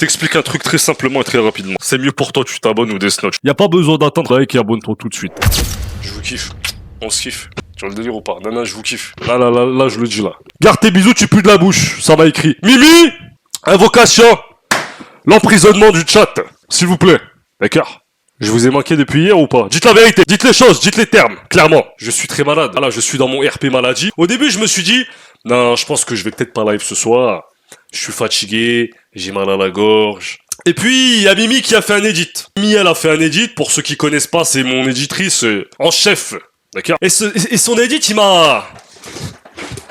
t'explique un truc très simplement et très rapidement. C'est mieux pour toi, tu t'abonnes ou Death Note. Y a pas besoin d'attendre avec et abonne-toi tout de suite. Je vous kiffe. On se kiffe. Tu vois le délire ou pas? Nana, je vous kiffe. Là, je le dis là. Garde tes bisous, tu pues de la bouche. Ça m'a écrit. Mimi! Invocation! L'emprisonnement du chat. S'il vous plaît. D'accord? Je vous ai manqué depuis hier ou pas? Dites la vérité, dites les choses, dites les termes, clairement. Je suis très malade. Voilà, je suis dans mon RP maladie. Au début, je me suis dit, non, je pense que je vais peut-être pas live ce soir. Je suis fatigué, j'ai mal à la gorge. Et puis, il y a Mimi qui a fait un edit. Mimi, elle a fait un edit. Pour ceux qui connaissent pas, c'est mon éditrice en chef. D'accord? Et son edit, il m'a...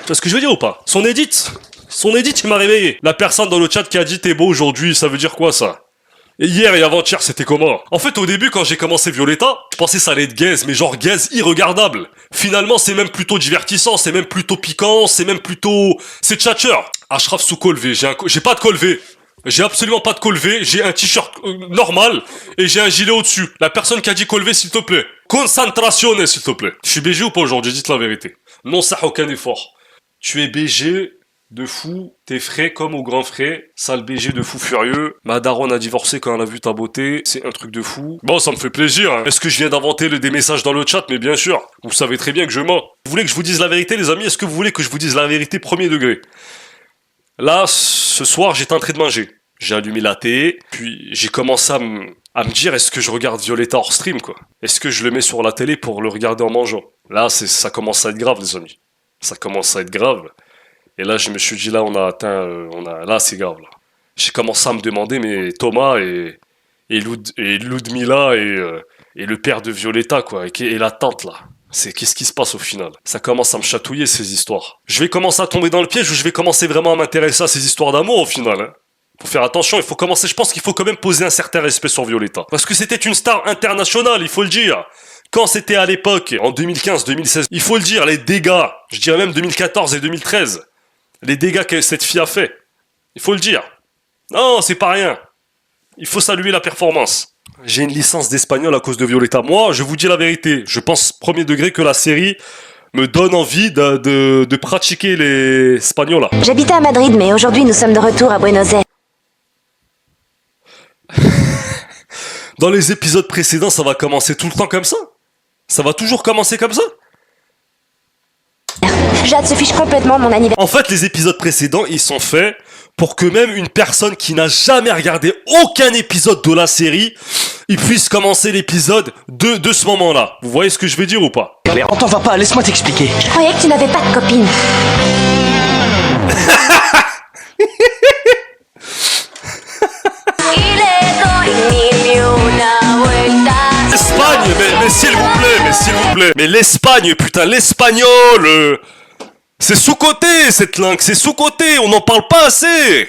Tu vois ce que je veux dire ou pas? Son edit, il m'a réveillé. La personne dans le chat qui a dit t'es beau aujourd'hui, ça veut dire quoi ça? Et hier et avant-hier, c'était comment? En fait, au début, quand j'ai commencé Violetta, je pensais ça allait être gaze, mais genre gaze irregardable. Finalement, c'est même plutôt divertissant, c'est même plutôt piquant, c'est même plutôt... C'est tchatcheur. Ashraf sous col V, j'ai pas de col V. J'ai absolument pas de col V, j'ai un t-shirt normal et j'ai un gilet au-dessus. La personne qui a dit col V, s'il te plaît. Concentration, s'il te plaît. Je suis BG ou pas aujourd'hui? Dites la vérité. Non, ça a aucun effort. Tu es BG... de fou, t'es frais comme au grand frais, sale BG de fou furieux, ma daronne a divorcé quand elle a vu ta beauté, c'est un truc de fou. Bon, ça me fait plaisir, hein. Est-ce que je viens d'inventer des messages dans le chat? Mais bien sûr, vous savez très bien que je mens. Vous voulez que je vous dise la vérité, les amis? Est-ce que vous voulez que je vous dise la vérité premier degré? Là, ce soir, j'étais en train de manger. J'ai allumé la télé, puis j'ai commencé à me dire, est-ce que je regarde Violetta hors stream, quoi? Est-ce que je le mets sur la télé pour le regarder en mangeant? Là, ça commence à être grave, les amis. Ça commence à être grave. Et là, je me suis dit, là, on a atteint... là, c'est grave, là. J'ai commencé à me demander, mais Thomas et Ludmilla et le père de Violetta, quoi, et la tante, là. Qu'est-ce qui se passe au final? Ça commence à me chatouiller, ces histoires. Je vais commencer à tomber dans le piège ou je vais commencer vraiment à m'intéresser à ces histoires d'amour, au final, hein. Faut faire attention, il faut commencer... Je pense qu'il faut quand même poser un certain respect sur Violetta. Parce que c'était une star internationale, il faut le dire. Quand c'était à l'époque, en 2015-2016, il faut le dire, les dégâts, je dirais même 2014 et 2013... les dégâts que cette fille a fait. Il faut le dire. Non, c'est pas rien. Il faut saluer la performance. J'ai une licence d'espagnol à cause de Violetta. Moi, je vous dis la vérité. Je pense premier degré que la série me donne envie de pratiquer l'espagnol. J'habitais à Madrid, mais aujourd'hui nous sommes de retour à Buenos Aires. Dans les épisodes précédents, ça va commencer tout le temps comme ça? Ça va toujours commencer comme ça? Jade se fiche complètement de mon anniversaire. En fait, les épisodes précédents, ils sont faits pour que même une personne qui n'a jamais regardé aucun épisode de la série, il puisse commencer l'épisode de ce moment-là. Vous voyez ce que je veux dire ou pas? Mais on t'en va pas, laisse-moi t'expliquer. Je croyais que tu n'avais pas de copine. L'Espagne, mais s'il vous plaît. Mais l'Espagne, putain, l'espagnol. C'est sous-coté, cette langue, c'est sous-coté, on n'en parle pas assez.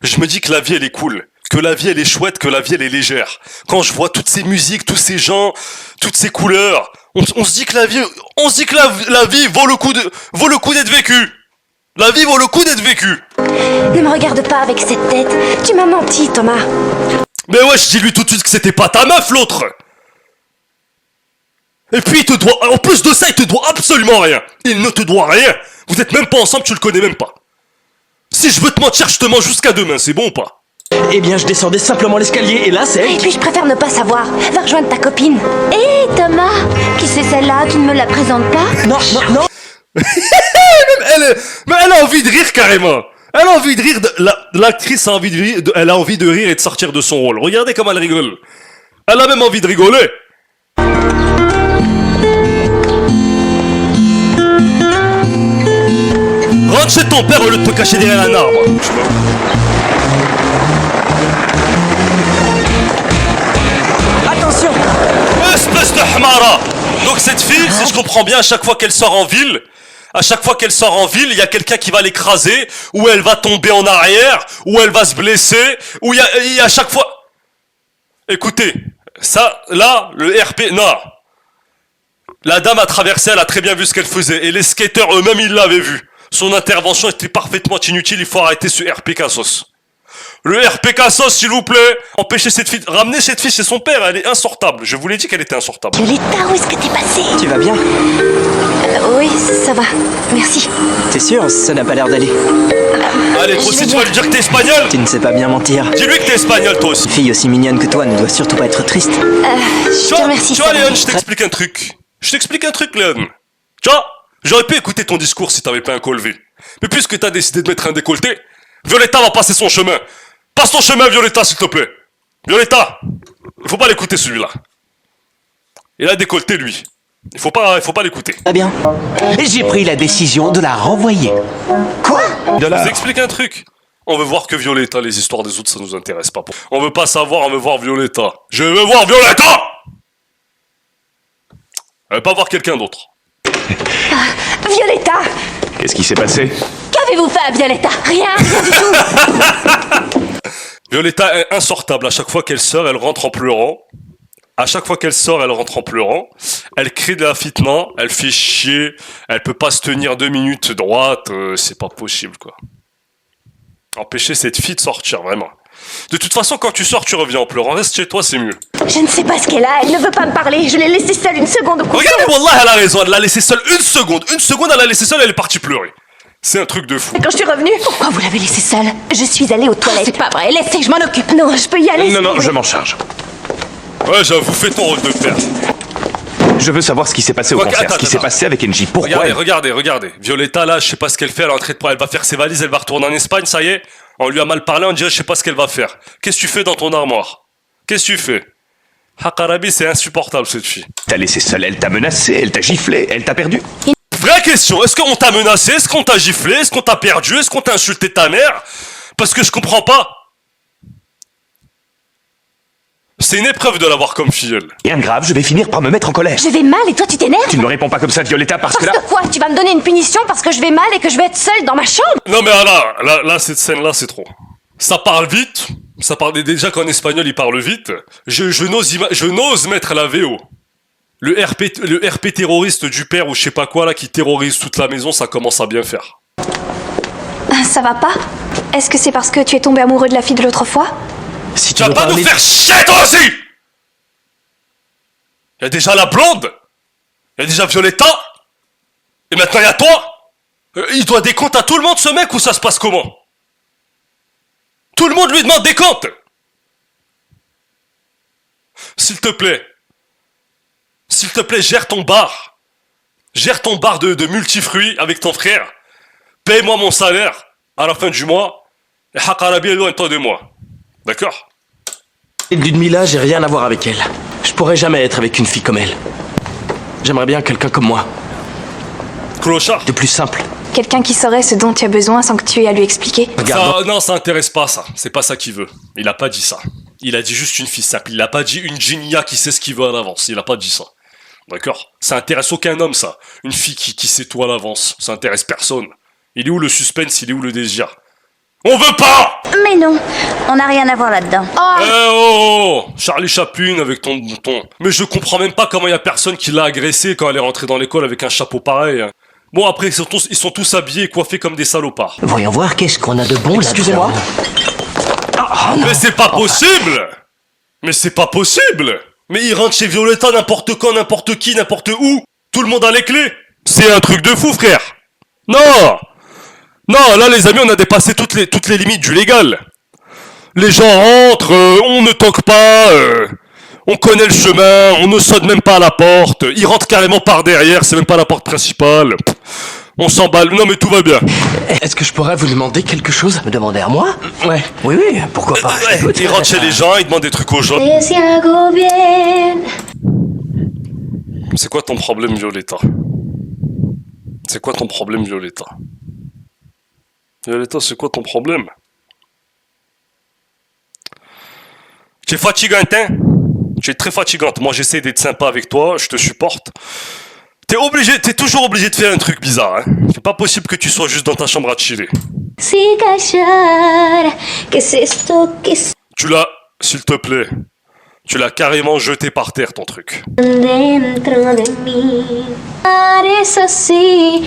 Je me dis que la vie, elle est cool, que la vie, elle est chouette, que la vie, elle est légère. Quand je vois toutes ces musiques, tous ces gens, toutes ces couleurs, on se dit que la vie, la vie vaut le coup d'être vécue. La vie vaut le coup d'être vécue. Ne me regarde pas avec cette tête. Tu m'as menti, Thomas. Mais ouais, je dis-lui tout de suite que c'était pas ta meuf, l'autre. Et puis il te doit, en plus de ça, il te doit absolument rien. Il ne te doit rien. Vous êtes même pas ensemble, tu le connais même pas. Si je veux te mentir, je te mens jusqu'à demain, c'est bon ou pas? Eh bien, je descendais simplement l'escalier et là, c'est elle Et qui... puis je préfère ne pas savoir. Va rejoindre ta copine. Hé, Thomas, qui c'est celle-là? Tu ne me la présentes pas? Non, non, non. Mais elle a envie de rire carrément. Elle a envie de rire, l'actrice a envie de rire, elle a envie de rire et de sortir de son rôle. Regardez comme elle rigole. Elle a même envie de rigoler. Rentre chez ton père au lieu de te cacher derrière un arbre. Attention. Espèce de hamara. Donc cette fille, si je comprends bien, à chaque fois qu'elle sort en ville, il y a quelqu'un qui va l'écraser, ou elle va tomber en arrière, ou elle va se blesser, ou il y a à chaque fois... Écoutez, ça, là, le RP... Non. La dame a traversé, elle a très bien vu ce qu'elle faisait, et les skateurs eux-mêmes, ils l'avaient vu. Son intervention était parfaitement inutile, il faut arrêter ce RP Cassos. Le RP Cassos, s'il vous plaît. Empêchez cette fille, ramenez cette fille chez son père, elle est insortable. Je vous l'ai dit qu'elle était insortable. Violetta, où est-ce que t'es passée? Tu vas bien? Oui, ça va. Merci. T'es sûr? Ça n'a pas l'air d'aller. Allez, toi je aussi, vais tu vas bien. lui dire que t'es espagnol. Tu ne sais pas bien mentir. Dis-lui que t'es espagnol, toi aussi. Une fille aussi mignonne que toi ne doit surtout pas être triste. Je te remercie. Tu vois, ça va. Léon, je t'explique un truc. Léon. Tu vois, j'aurais pu écouter ton discours si t'avais pas un col V. Mais puisque t'as décidé de mettre un décolleté, Violetta va passer son chemin. Passe ton chemin, Violetta, s'il te plaît. Violetta, il faut pas l'écouter, celui-là. Il a décolleté, lui. Il faut pas l'écouter. Très bien. J'ai pris la décision de la renvoyer. Quoi? De Je la... vous explique un truc. On veut voir que Violetta, les histoires des autres, ça nous intéresse pas. On veut pas savoir, on veut voir Violetta. Je veux voir Violetta! Elle veut pas voir quelqu'un d'autre. Violetta! Qu'est-ce qui s'est passé? Qu'avez-vous fait à Violetta? Rien du tout! Violetta est insortable. À chaque fois qu'elle sort, elle rentre en pleurant. Elle crée de la fitna, elle fait chier, elle peut pas se tenir 2 minutes droite, c'est pas possible, quoi. Empêcher cette fille de sortir, vraiment. De toute façon, quand tu sors, tu reviens en pleurant. Reste chez toi, c'est mieux. Je ne sais pas ce qu'elle a, elle ne veut pas me parler. Je l'ai laissée seule une seconde au couteau. Regardez, Wallah, elle a raison, elle l'a laissée seule 1 seconde. 1 seconde, elle l'a laissée seule, elle est partie pleurer. C'est un truc de fou. Quand je suis revenue, pourquoi vous l'avez laissée seule? Je suis allée aux toilettes. C'est pas vrai, laissez, je m'en occupe. Non, je peux y aller. Non, si non, vous je voulez. m'en charge. Ouais, j'avoue, fais ton rôle de père. Je veux savoir ce qui s'est passé au Ok, concert, attends, ce qui s'est attends. passé avec NJ. Pourquoi Regardez. Violetta, là, je sais pas ce qu'elle fait, elle est en train de elle va faire ses valises, elle va retourner en Espagne, ça y est. On lui a mal parlé, on dirait, je sais pas ce qu'elle va faire. Qu'est-ce que tu fais dans ton armoire? Qu'est-ce que tu fais? Hakarabi, c'est insupportable, cette fille. T'as laissé seule, elle t'a menacé, elle t'a giflé, elle t'a perdu. Vraie question, est-ce qu'on t'a menacé? Est-ce qu'on t'a giflé? Est-ce qu'on t'a perdu? Est-ce qu'on t'a insulté ta mère? Parce que je comprends pas. C'est une épreuve de l'avoir comme fille, elle. Rien de grave, je vais finir par me mettre en colère. Je vais mal et toi tu t'énerves? Tu ne me réponds pas comme ça, Violetta, parce que Parce là... que quoi? Tu vas me donner une punition parce que je vais mal et que je vais être seule dans ma chambre? Non mais là, cette scène-là, c'est trop. Ça parle vite, ça parle déjà qu'en espagnol, il parle vite. Je n'ose mettre la VO. Le RP terroriste du père ou je sais pas quoi, là, qui terrorise toute la maison, ça commence à bien faire. Ça va pas? Est-ce que c'est parce que tu es tombé amoureux de la fille de l'autre fois? Si Tu vas pas nous faire chier, toi aussi! Il y a déjà la blonde, il y a déjà Violetta, et maintenant il y a toi. Il doit des comptes à tout le monde, ce mec, ou ça se passe comment? Tout le monde lui demande des comptes. S'il te plaît, gère ton bar. Gère ton bar de multifruits avec ton frère. Paye-moi mon salaire à la fin du mois. Et Hakarabi, éloigne-toi de moi. D'accord? Ludmilla, j'ai rien à voir avec elle. Je pourrais jamais être avec une fille comme elle. J'aimerais bien quelqu'un comme moi, Clochard. de plus simple. Quelqu'un qui saurait ce dont tu as besoin sans que tu aies à lui expliquer? Regarde, Non, ça intéresse pas, ça. C'est pas ça qu'il veut. Il a pas dit ça. Il a dit juste une fille simple. Il a pas dit une génia qui sait ce qu'il veut à l'avance. Il a pas dit ça. D'accord? Ça intéresse aucun homme, ça. Une fille qui sait tout à l'avance. Ça intéresse personne. Il est où le suspense? Il est où le désir? On veut pas! Mais non, on n'a rien à voir là-dedans. Charlie Chaplin avec ton... Mais je comprends même pas comment y a personne qui l'a agressé quand elle est rentrée dans l'école avec un chapeau pareil. Bon, après, ils sont tous habillés et coiffés comme des salopards. Voyons voir qu'est-ce qu'on a de bon là. excusez-moi. Mais c'est pas possible! Mais c'est pas possible! Mais il rentre chez Violetta n'importe quand, n'importe qui, n'importe où! Tout le monde a les clés! C'est un truc de fou, frère! Non! Non, là, les amis, on a dépassé toutes les limites du légal. Les gens rentrent, on ne toque pas, on connaît le chemin, on ne sonne même pas à la porte, ils rentrent carrément par derrière, c'est même pas la porte principale. On s'emballe, non mais tout va bien. Est-ce que je pourrais vous demander quelque chose? Me demander à moi? Ouais. Oui, oui, pourquoi pas. Écoute, Ils rentrent chez les gens, ils demandent des trucs aux gens. Si hago bien. C'est quoi ton problème, Violetta? C'est quoi ton problème, Violetta? Violetta, c'est quoi ton problème? Tu es fatigante, hein? Tu es très fatigante. Moi, j'essaie d'être sympa avec toi, je te supporte. T'es toujours obligé de faire un truc bizarre, hein? C'est pas possible que tu sois juste dans ta chambre à chiller. Si callar, que c'est esto que Tu l'as, s'il te plaît, tu l'as carrément jeté par terre, ton truc. dentro de mí. Parece así.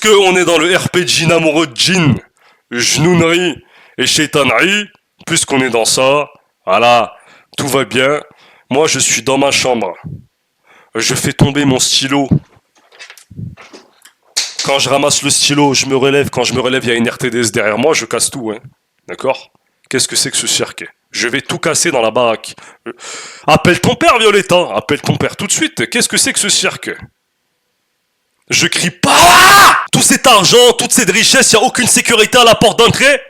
Puisqu'on est dans le RPG Namoro Jin, Jnounri et Shaitanri, puisqu'on est dans ça, voilà, tout va bien. Moi, je suis dans ma chambre. Je fais tomber mon stylo. Quand je ramasse le stylo, je me relève. Quand je me relève, il y a une RTDS derrière moi, je casse tout, hein. D'accord? Qu'est-ce que c'est que ce cirque? Je vais tout casser dans la baraque. Appelle ton père, Violetta. Appelle ton père tout de suite. Qu'est-ce que c'est que ce cirque? Je crie pas. Tout cet argent, toute cette richesse, il n'y a aucune sécurité à la porte d'entrée.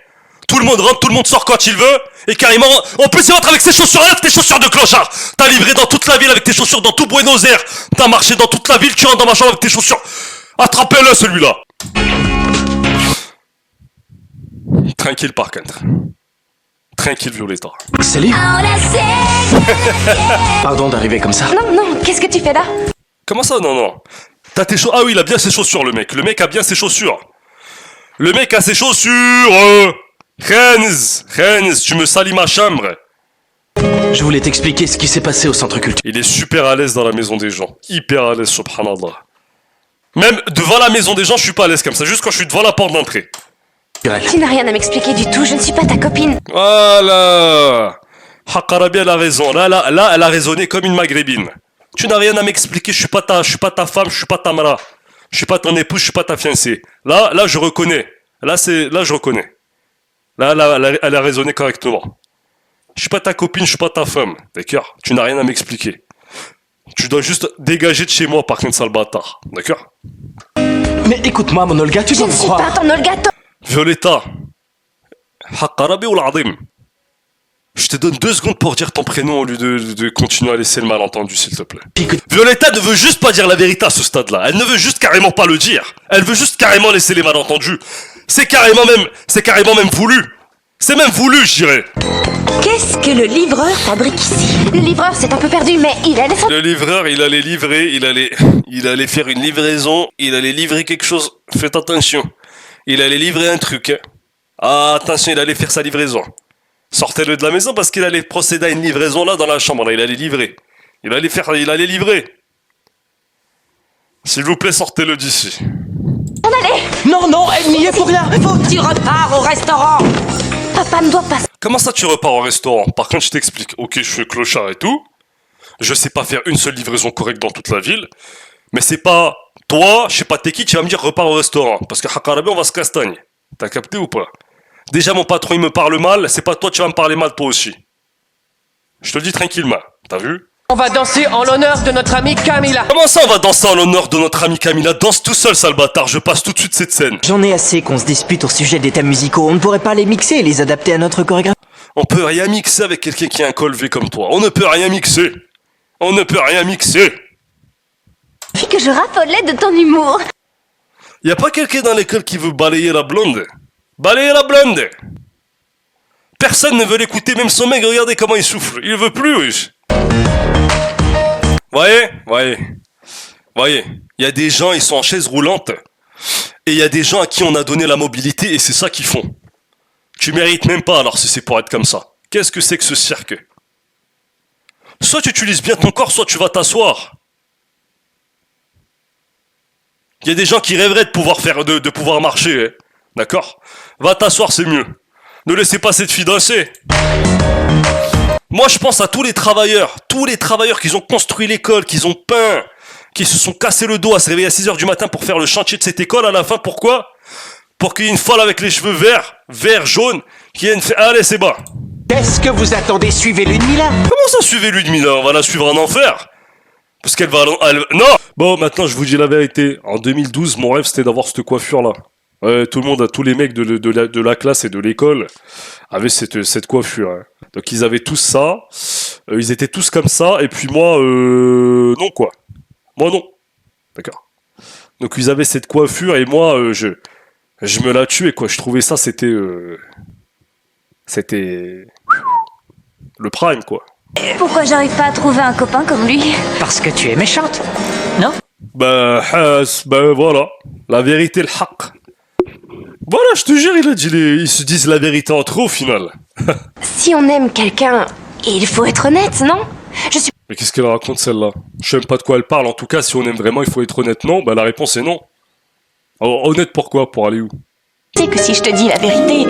Tout le monde rentre, tout le monde sort quand il veut. Et carrément, en plus il rentre avec ses chaussures là, tes chaussures de clochard. T'as livré dans toute la ville avec tes chaussures dans tout Buenos Aires. T'as marché dans toute la ville, tu rentres dans ma chambre avec tes chaussures. Attrapez-le celui-là. Tranquille par contre. Tranquille Violetta. Salut. Pardon d'arriver comme ça. Non, non, qu'est-ce que tu fais là? Comment ça, non, non? T'as tes chaussures. Ah oui, il a bien ses chaussures, le mec. Le mec a bien ses chaussures. Le mec a ses chaussures. Renz, tu me salis ma chambre. Je voulais t'expliquer ce qui s'est passé au centre culturel. Il est super à l'aise dans la maison des gens. Hyper à l'aise, subhanallah. Même devant la maison des gens, je suis pas à l'aise comme ça. Juste quand je suis devant la porte d'entrée. Tu n'as rien à m'expliquer du tout, je ne suis pas ta copine. Voilà. Hakarabi, elle a raison. Là, elle a raisonné comme une maghrébine. Tu n'as rien à m'expliquer, je suis pas ta femme, je suis pas ta mara. Je suis pas ton épouse, je suis pas ta fiancée. Là, je reconnais. Là, je reconnais. Là, elle a raisonné correctement. Je suis pas ta copine, je suis pas ta femme. D'accord? Tu n'as rien à m'expliquer. Tu dois juste dégager de chez moi, par contre, sale bâtard. D'accord? Mais écoute-moi, mon Olga, tu Je dois ne me suis croire. pas ton Olga. Violetta. Hakarabi ou l'Adim. Je te donne 2 secondes pour dire ton prénom au lieu de continuer à laisser le malentendu, s'il te plaît. Violetta ne veut juste pas dire la vérité à ce stade-là. Elle ne veut juste carrément pas le dire. Elle veut juste carrément laisser les malentendus. C'est carrément même voulu. C'est même voulu, je dirais. Qu'est-ce que le livreur fabrique ici? Le livreur s'est un peu perdu, mais il a laissé... Le livreur, il allait livrer, il allait faire une livraison, il allait livrer quelque chose. Faites attention. Il allait livrer un truc. Hein. Ah, attention, il allait faire sa livraison. Sortez-le de la maison parce qu'il allait procéder à une livraison là dans la chambre. Là, il allait livrer. Il allait livrer. S'il vous plaît, sortez-le d'ici. Non, non, elle n'y est pour rien. Faut que tu repars au restaurant. Papa ne doit pas... Comment ça tu repars au restaurant? Par contre, je t'explique. Ok, je suis clochard et tout. Je sais pas faire une seule livraison correcte dans toute la ville. Mais c'est pas toi, je sais pas t'es qui, tu vas me dire repars au restaurant. Parce que Hakarabi, on va se castagne. T'as capté ou pas? Déjà, mon patron, il me parle mal. C'est pas toi, tu vas me parler mal toi aussi. Je te le dis tranquillement. T'as vu? On va danser en l'honneur de notre amie Camila. Comment ça, on va danser en l'honneur de notre amie Camila? Danse tout seul, sale bâtard. Je passe tout de suite cette scène. J'en ai assez qu'on se dispute au sujet des thèmes musicaux. On ne pourrait pas les mixer et les adapter à notre chorégraphie. On peut rien mixer avec quelqu'un qui a un col V comme toi. On ne peut rien mixer. On ne peut rien mixer. Que je raffolais de ton humour. Y a pas quelqu'un dans l'école qui veut balayer la blonde? Balayer la blonde! Personne ne veut l'écouter, même son mec, regardez comment il souffle. Il veut plus, wesh. Voyez, il y a des gens, ils sont en chaise roulante, et il y a des gens à qui on a donné la mobilité, et c'est ça qu'ils font. Tu mérites même pas, alors si c'est pour être comme ça. Qu'est-ce que c'est que ce cirque? Soit tu utilises bien ton corps, soit tu vas t'asseoir. Il y a des gens qui rêveraient de pouvoir de pouvoir marcher, hein. D'accord? Va t'asseoir, c'est mieux. Ne laissez pas cette fille danser. Moi, je pense à tous les travailleurs qui ont construit l'école, qui ont peint, qui se sont cassés le dos à se réveiller à 6h du matin pour faire le chantier de cette école à la fin. Pourquoi? Pour qu'il y ait une folle avec les cheveux verts, jaunes, qui vienne faire... Allez, c'est bon. Qu'est-ce que vous attendez? Suivez Ludmilla. Comment ça, suivez Ludmilla? On va la suivre en enfer. Parce qu'elle va... Non. Bon, maintenant, je vous dis la vérité. En 2012, mon rêve, c'était d'avoir cette coiffure-là. Tout le monde, tous les mecs de la classe et de l'école avaient cette coiffure. Hein. Donc ils avaient tous ça, ils étaient tous comme ça, et puis moi, non quoi. Moi non. D'accord. Donc ils avaient cette coiffure, et moi, je me la tuais quoi. Je trouvais ça, c'était le prime quoi. Pourquoi j'arrive pas à trouver un copain comme lui? Parce que tu es méchante, non? Ben voilà. La vérité, le haq. Voilà, je te jure, ils se disent la vérité entre eux au final. Si on aime quelqu'un, il faut être honnête, non? Mais qu'est-ce qu'elle raconte celle-là? Je sais même pas de quoi elle parle. En tout cas, si on aime vraiment, il faut être honnête. Non, bah la réponse est non. Honnête pourquoi? Pour aller où? Tu sais que si je te dis la vérité,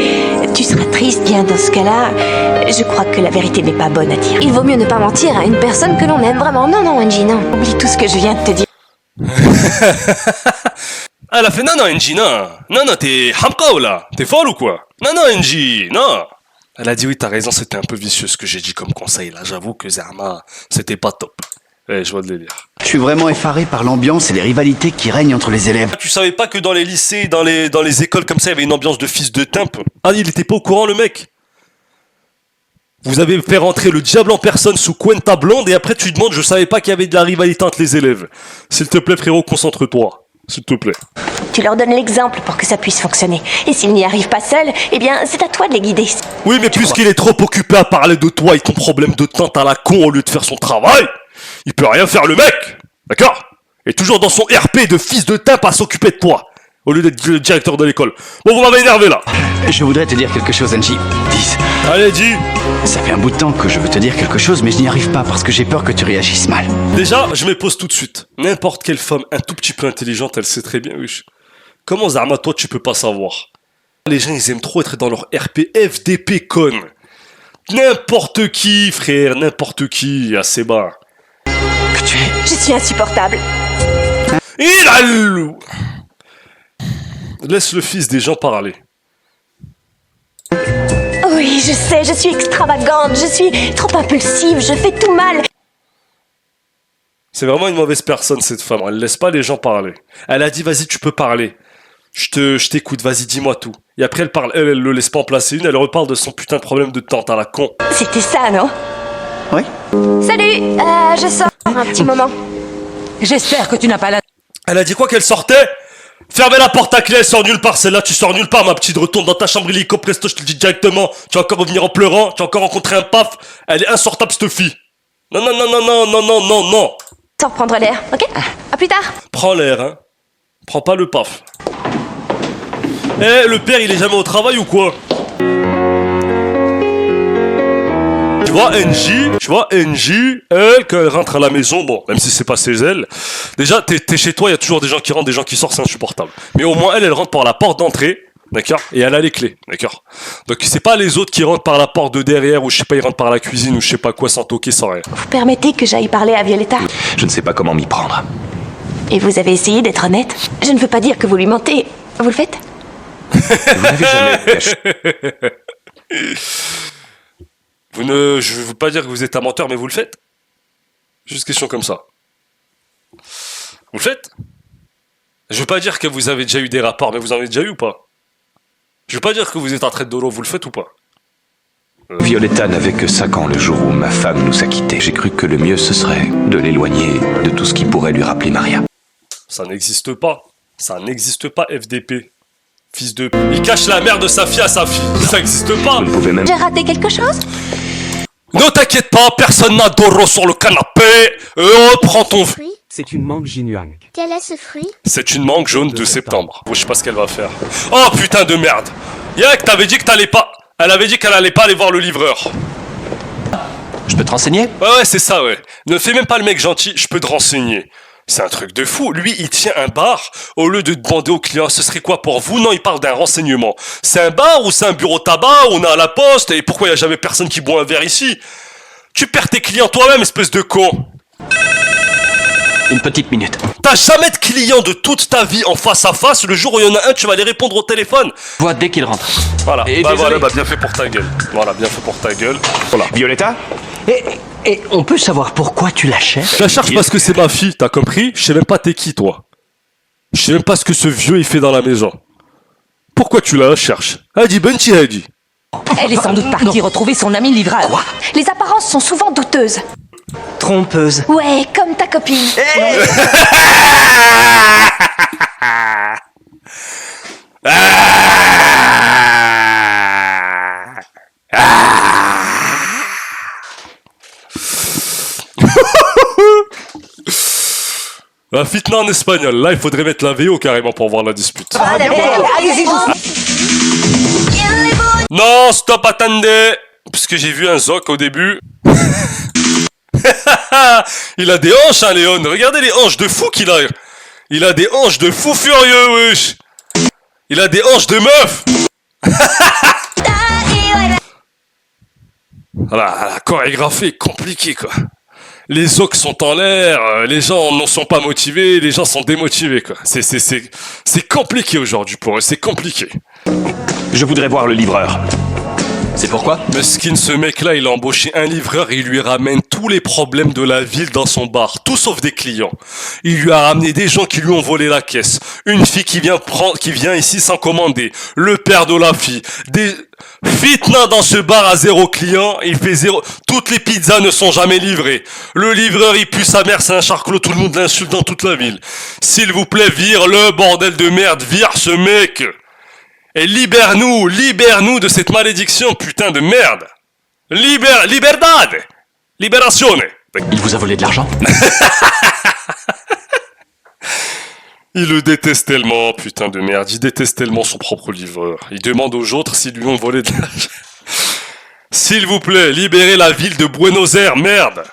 tu seras triste. Bien dans ce cas-là, je crois que la vérité n'est pas bonne à dire. Il vaut mieux ne pas mentir à une personne que l'on aime vraiment. Non, non, Angie, non. Oublie tout ce que je viens de te dire. Elle a fait non, Angie, non. Non, t'es hamka ou là? T'es folle ou quoi? Non, Angie, non. Elle a dit oui, t'as raison, c'était un peu vicieux ce que j'ai dit comme conseil. Là, j'avoue que Zerma, c'était pas top. Ouais, je vois le délire. Je suis vraiment effaré par l'ambiance et les rivalités qui règnent entre les élèves. Tu savais pas que dans les lycées, dans les écoles comme ça, il y avait une ambiance de fils de timpe? Ah, il était pas au courant, le mec? Vous avez fait rentrer le diable en personne sous Cuenta Blonde et après tu lui demandes, je savais pas qu'il y avait de la rivalité entre les élèves. S'il te plaît, frérot, concentre-toi. S'il te plaît. Tu leur donnes l'exemple pour que ça puisse fonctionner. Et s'ils n'y arrivent pas seuls, eh bien, c'est à toi de les guider. Oui, mais puisqu'il est trop occupé à parler de toi et ton problème de tante à la con au lieu de faire son travail, il peut rien faire le mec. D'accord? Et toujours dans son RP de fils de timpe à s'occuper de toi. Au lieu d'être le directeur de l'école. Bon, vous m'avez énervé là. Je voudrais te dire quelque chose, Angie. 10. Allez, dis. Ça fait un bout de temps que je veux te dire quelque chose, mais je n'y arrive pas parce que j'ai peur que tu réagisses mal. Déjà, je me pose tout de suite. N'importe quelle femme un tout petit peu intelligente, elle sait très bien, wesh. Comment Zarma, toi, tu peux pas savoir? Les gens, ils aiment trop être dans leur RP FDP con. N'importe qui, frère, n'importe qui, assez bas. Que tu es... Je suis insupportable. Il a le... Laisse le fils des gens parler. Oui, je sais, je suis extravagante, je suis trop impulsive, je fais tout mal. C'est vraiment une mauvaise personne, cette femme. Elle laisse pas les gens parler. Elle a dit, vas-y, tu peux parler. Je t'écoute, vas-y, dis-moi tout. Et après, elle parle, elle le laisse pas en placer une, elle reparle de son putain de problème de tante à la con. C'était ça, non? Oui. Salut, je sors un petit moment. J'espère que tu n'as pas la... Elle a dit quoi qu'elle sortait? Fermez la porte à clé, elle sort nulle part, celle-là, tu sors nulle part, ma petite, retourne dans ta chambre illico presto, je te le dis directement. Tu vas encore revenir en pleurant, tu vas encore rencontrer un paf. Elle est insortable, cette fille. Non, non, non, non, non, non, non, non, non. Sors prendre l'air, ok? À plus tard. Prends l'air, hein. Prends pas le paf. Eh, le père, il est jamais au travail ou quoi? Tu vois, NJ, elle, quand elle rentre à la maison, bon, même si c'est pas chez elle, déjà, t'es chez toi, il y a toujours des gens qui rentrent, des gens qui sortent, c'est insupportable. Mais au moins, elle rentre par la porte d'entrée, d'accord? Et elle a les clés, d'accord? Donc, c'est pas les autres qui rentrent par la porte de derrière, ou je sais pas, ils rentrent par la cuisine, ou je sais pas quoi, sans toquer, sans rien. Vous permettez que j'aille parler à Violetta? Je ne sais pas comment m'y prendre. Et vous avez essayé d'être honnête? Je ne veux pas dire que vous lui mentez. Vous le faites? Vous n'avez jamais caché. Je veux pas dire que vous êtes un menteur, mais vous le faites? Juste question comme ça. Vous le faites? Je veux pas dire que vous avez déjà eu des rapports, mais vous en avez déjà eu ou pas? Je veux pas dire que vous êtes en train de dolo, vous le faites ou pas? Violetta n'avait que 5 ans le jour où ma femme nous a quittés. J'ai cru que le mieux ce serait de l'éloigner de tout ce qui pourrait lui rappeler Maria. Ça n'existe pas. Ça n'existe pas, FDP. Fils de... Il cache la mère de sa fille à sa fille. Ça n'existe pas. Vous ne pouvez même... J'ai raté quelque chose? Ne t'inquiète pas, personne n'a d'oro sur le canapé. Prends ton... C'est une mangue Jinuang. Quel est ce fruit? C'est une mangue jaune de septembre. Je sais pas ce qu'elle va faire. Oh putain de merde. Yak, t'avais dit que t'allais pas... Elle avait dit qu'elle allait pas aller voir le livreur. Je peux te renseigner? Ouais, c'est ça, ouais. Ne fais même pas le mec gentil, je peux te renseigner. C'est un truc de fou. Lui, il tient un bar. Au lieu de demander au client, ce serait quoi pour vous? Non, il parle d'un renseignement. C'est un bar ou c'est un bureau tabac? On est à la poste. Et pourquoi il n'y a jamais personne qui boit un verre ici? Tu perds tes clients toi-même, espèce de con. Une petite minute. T'as jamais de clients de toute ta vie en face à face. Le jour où il y en a un, tu vas aller répondre au téléphone. Vois dès qu'il rentre. Voilà. Et voilà, bien fait pour ta gueule. Voilà, bien fait pour ta gueule. Voilà. Violetta? Et on peut savoir pourquoi tu la cherches? Je la cherche parce que c'est ma fille, t'as compris? Je sais même pas t'es qui, toi. Je sais même pas ce que ce vieux il fait dans la maison. Pourquoi tu la cherches? Hadi Benti Hadi. Elle est sans doute partie retrouver son ami Livral. Quoi? Les apparences sont souvent douteuses. Trompeuse. Ouais, comme ta copine. La fitna en espagnol, là il faudrait mettre la VO carrément pour voir la dispute. Allez-y, Non, stop, attendez. Parce que j'ai vu un zoc au début. Il a des hanches, hein, Léon. Regardez les hanches de fou qu'il a. Il a des hanches de fou furieux, wesh. Il a des hanches de meuf. La chorégraphie est compliquée, quoi. Les ox sont en l'air, les gens n'en sont pas motivés, les gens sont démotivés, quoi. C'est compliqué aujourd'hui pour eux, c'est compliqué. Je voudrais voir le livreur. C'est pourquoi? Mesquine, ce mec-là, il a embauché un livreur et il lui ramène tous les problèmes de la ville dans son bar, tout sauf des clients. Il lui a ramené des gens qui lui ont volé la caisse, une fille qui vient ici sans commander, le père de la fille, des fitna dans ce bar à 0 client, il fait 0, toutes les pizzas ne sont jamais livrées. Le livreur, il pue sa mère, c'est un charclot, tout le monde l'insulte dans toute la ville. S'il vous plaît, vire-le, bordel de merde, vire ce mec! Et libère-nous de cette malédiction, putain de merde. Liberdade, liberazione. Il vous a volé de l'argent? Il le déteste tellement, putain de merde. Il déteste tellement son propre livreur. Il demande aux autres s'ils lui ont volé de l'argent. S'il vous plaît, libérez la ville de Buenos Aires, merde.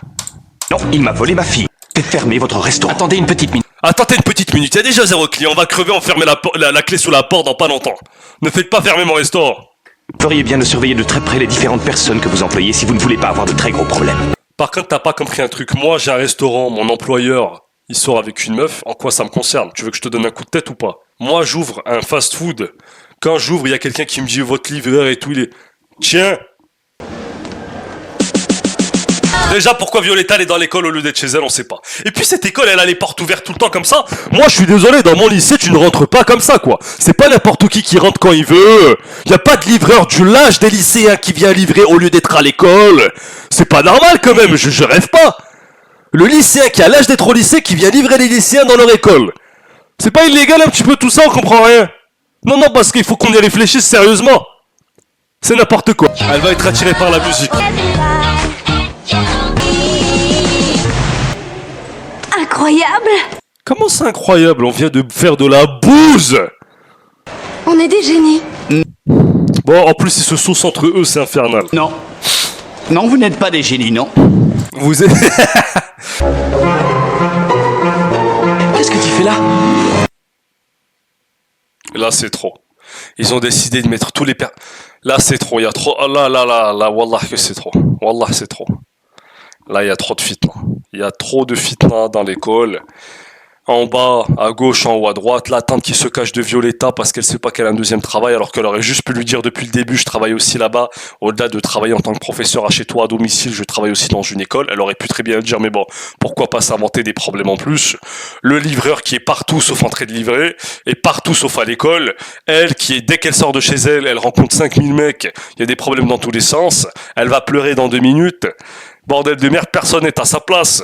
Non, il m'a volé ma fille. Fermez votre restaurant. Attendez une petite minute. Attendez une petite minute, il y a déjà 0 client, on va crever, on ferme la clé sous la porte dans pas longtemps. Ne faites pas fermer mon restaurant. Vous feriez bien de surveiller de très près les différentes personnes que vous employez si vous ne voulez pas avoir de très gros problèmes. Par contre, t'as pas compris un truc. Moi, j'ai un restaurant, mon employeur, il sort avec une meuf. En quoi ça me concerne? Tu veux que je te donne un coup de tête ou pas? Moi, j'ouvre un fast-food. Quand j'ouvre, il y a quelqu'un qui me dit votre livreur et tout, il est... Tiens. Déjà, pourquoi Violetta elle est dans l'école au lieu d'être chez elle, on sait pas. Et puis cette école, elle a les portes ouvertes tout le temps comme ça. Moi, je suis désolé, dans mon lycée, tu ne rentres pas comme ça, quoi. C'est pas n'importe qui rentre quand il veut. Y a pas de livreur du l'âge des lycéens qui vient livrer au lieu d'être à l'école. C'est pas normal quand même, je rêve pas. Le lycéen qui a l'âge d'être au lycée qui vient livrer les lycéens dans leur école. C'est pas illégal un petit peu tout ça, on comprend rien. Non, parce qu'il faut qu'on y réfléchisse sérieusement. C'est n'importe quoi. Elle va être attirée par la musique. Incroyable! Comment c'est incroyable? On vient de faire de la bouse! On est des génies. Bon, en plus, ils se saucent entre eux, c'est infernal. Non. Non, vous n'êtes pas des génies, non. Vous êtes... Qu'est-ce que tu fais là? Là, c'est trop. Ils ont décidé de mettre tous les Là, c'est trop. Il y a trop... Oh, là, wallah que c'est trop. Wallah, c'est trop. Là, il y a trop de fitna. Il y a trop de fitna dans l'école. En bas, à gauche, en haut, à droite. La tante qui se cache de Violetta parce qu'elle sait pas qu'elle a un deuxième travail alors qu'elle aurait juste pu lui dire depuis le début, je travaille aussi là-bas. Au-delà de travailler en tant que professeur à chez toi à domicile, je travaille aussi dans une école. Elle aurait pu très bien le dire, mais bon, pourquoi pas s'inventer des problèmes en plus. Le livreur qui est partout sauf en train de livrer et partout sauf à l'école. Elle qui est, dès qu'elle sort de chez elle, elle rencontre 5000 mecs. Il y a des problèmes dans tous les sens. Elle va pleurer dans 2 minutes. Bordel de merde, personne n'est à sa place.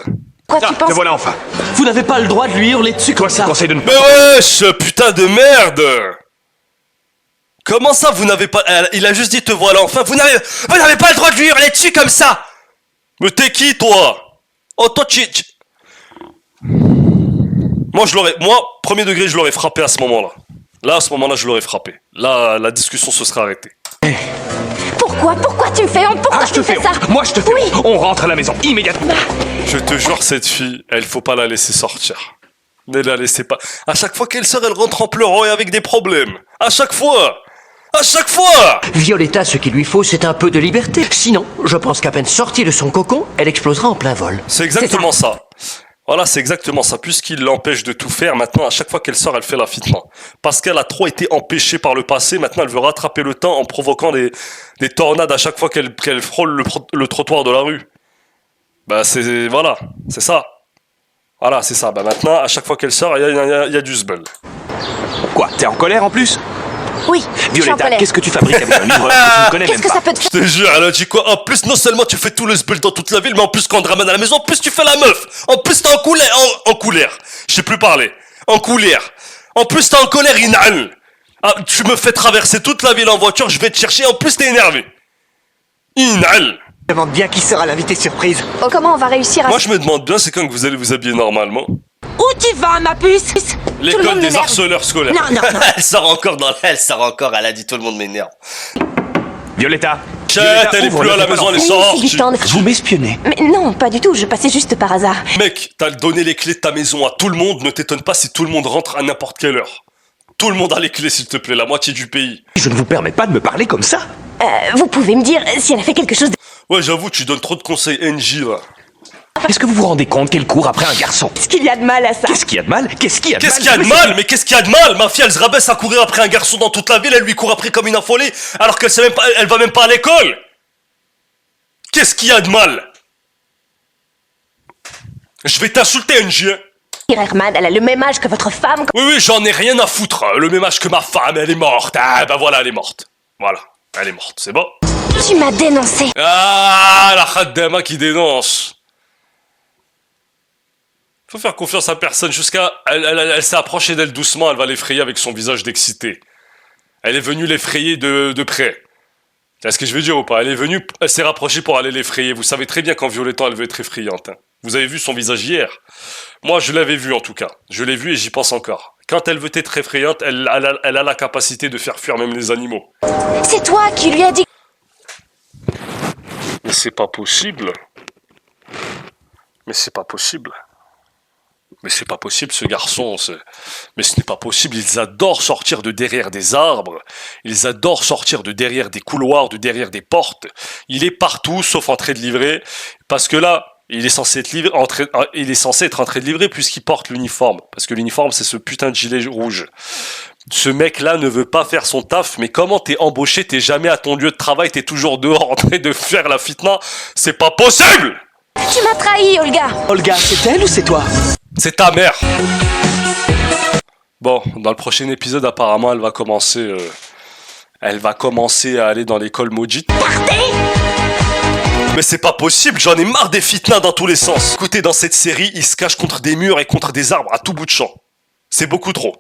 Quoi tu penses? Te voilà enfin. Vous n'avez pas le droit de lui hurler dessus comme ça. Conseil de ne Mais wesh, putain de merde! Comment ça, vous n'avez pas... Il a juste dit te voilà enfin, vous n'avez pas le droit de lui hurler dessus comme ça! Mais t'es qui, toi? Oh, toi, Moi, premier degré, je l'aurais frappé à ce moment-là. Là, à ce moment-là, je l'aurais frappé. Là, la discussion se serait arrêtée. Pourquoi tu me fais honte? Pourquoi tu fais ça? Moi, je te fais honte. On rentre à la maison, immédiatement. Je te jure, cette fille, elle faut pas la laisser sortir. Ne la laissez pas. À chaque fois qu'elle sort, elle rentre en pleurant et avec des problèmes. À chaque fois! Violetta, ce qu'il lui faut, c'est un peu de liberté. Sinon, je pense qu'à peine sortie de son cocon, elle explosera en plein vol. C'est exactement ça. Voilà, c'est exactement ça. Puisqu'il l'empêche de tout faire, maintenant, à chaque fois qu'elle sort, elle fait la fitna. Parce qu'elle a trop été empêchée par le passé, maintenant, elle veut rattraper le temps en provoquant des tornades à chaque fois qu'elle frôle le trottoir de la rue. Bah, voilà, c'est ça. Voilà, c'est ça. Bah, maintenant, à chaque fois qu'elle sort, il y a du zbel. Quoi, t'es en colère en plus? Oui, je suis en Violetta, colère. qu'est-ce que tu fabriques avec un livreur que tu ne connais Qu'est-ce même que pas? ça peut te Je te jure, elle a dit quoi? En plus, non seulement tu fais tout le zbel dans toute la ville, mais en plus, quand on te ramène à la maison, en plus, tu fais la meuf. En plus, t'es en colère. Je sais plus parler. En colère. En plus, t'es en colère, Inal. Ah, tu me fais traverser toute la ville en voiture, je vais te chercher, en plus, t'es énervé. Inal. Je demande bien qui sera l'invité surprise. Oh, comment on va réussir à... Moi, je me demande bien, c'est quand que vous allez vous habiller normalement? Où tu vas, ma puce? Tout le L'école monde des m'énerve. harceleurs scolaires. Non. Elle sort encore, elle a dit tout le monde m'énerve. Violetta, Chat, elle est plus à la maison, elle est Oui, c'est du sortie. temps de... Vous m'espionnez. Mais non, pas du tout, je passais juste par hasard. Mec, t'as donné les clés de ta maison à tout le monde, ne t'étonne pas si tout le monde rentre à n'importe quelle heure. Tout le monde a les clés, s'il te plaît, la moitié du pays. Je ne vous permets pas de me parler comme ça. Vous pouvez me dire si elle a fait quelque chose de... Ouais, j'avoue, tu donnes trop de conseils NJ, là. Est-ce que vous vous rendez compte qu'elle court après un garçon? Qu'est-ce qu'il y a de mal à ça? Qu'est-ce qu'il y a de mal? Qu'est-ce qu'il y a de mal? Qu'est-ce qu'il y a de mal? Mais qu'est-ce qu'il y a de mal? Ma fille, elle se rabaisse à courir après un garçon dans toute la ville, elle lui court après comme une affolée, alors qu'elle sait même pas, elle va même pas à l'école. Qu'est-ce qu'il y a de mal? Je vais t'insulter, NJ. Herman, elle a le même âge que votre femme. Oui, j'en ai rien à foutre. Le même âge que ma femme, elle est morte. Ah, bah voilà, elle est morte. Voilà, elle est morte, c'est bon? Tu m'as dénoncé. Ah, la khaddama qui dénonce. Faut faire confiance à personne jusqu'à... Elle s'est approchée d'elle doucement, elle va l'effrayer avec son visage d'excité. Elle est venue l'effrayer de près. C'est ce que je veux dire ou pas? Elle s'est rapprochée pour aller l'effrayer. Vous savez très bien qu'en Violettant, elle veut être effrayante. Hein. Vous avez vu son visage hier? Moi, je l'avais vu en tout cas. Je l'ai vu et j'y pense encore. Quand elle veut être effrayante, elle a la capacité de faire fuir même les animaux. C'est toi qui lui as dit... Mais c'est pas possible. Mais c'est pas possible. Mais c'est pas possible, ce garçon. Mais ce n'est pas possible. Ils adorent sortir de derrière des arbres. Ils adorent sortir de derrière des couloirs, de derrière des portes. Il est partout, sauf en train de livrer. Parce que là, il est censé être en train de livrer puisqu'il porte l'uniforme. Parce que l'uniforme, c'est ce putain de gilet rouge. Ce mec-là ne veut pas faire son taf, mais comment t'es embauché, t'es jamais à ton lieu de travail, t'es toujours dehors en train de faire la fitna? C'est pas possible! Tu m'as trahi, Olga. Olga, c'est elle ou c'est toi? C'est ta mère. Bon, dans le prochain épisode, apparemment, elle va commencer à aller dans l'école maudite. Partez! Mais c'est pas possible, j'en ai marre des fitnas dans tous les sens. Écoutez, dans cette série, ils se cachent contre des murs et contre des arbres à tout bout de champ. C'est beaucoup trop.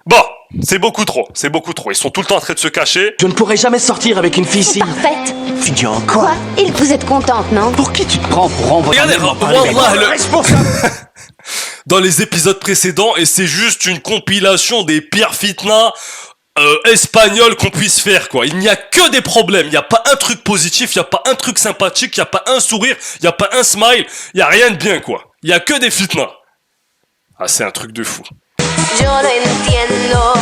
Bon, c'est beaucoup trop. Ils sont tout le temps en train de se cacher. Je ne pourrai jamais sortir avec une fille si... Parfaite. Fignon, Quoi? Et vous êtes contente, non? Pour qui tu te prends pour renvoyer... Regardez, dans les épisodes précédents, et c'est juste une compilation des pires fitnas espagnols qu'on puisse faire, quoi. Il n'y a que des problèmes, il n'y a pas un truc positif, il n'y a pas un truc sympathique, il n'y a pas un sourire, il n'y a pas un smile, il n'y a rien de bien, quoi. Il n'y a que des fitnas. Ah, c'est un truc de fou.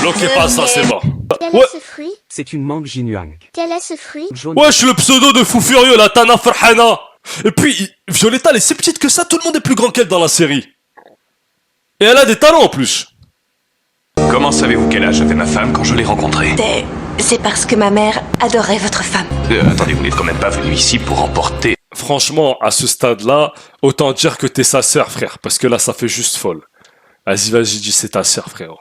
Bloquez pas ça, c'est bon. Quel est ce fruit? C'est une mangue Jinuang. Quel est ce fruit? Ouais, je suis le pseudo de fou furieux, la Tana Farhana. Et puis, Violetta, elle est si petite que ça, tout le monde est plus grand qu'elle dans la série. Et elle a des talents en plus. Comment savez-vous quel âge avait ma femme quand je l'ai rencontrée? C'est parce que ma mère adorait votre femme. Attendez, vous n'êtes quand même pas venu ici pour remporter... Franchement, à ce stade-là, autant dire que t'es sa sœur, frère, parce que là, ça fait juste folle. Vas-y, dis c'est ta sœur, frère.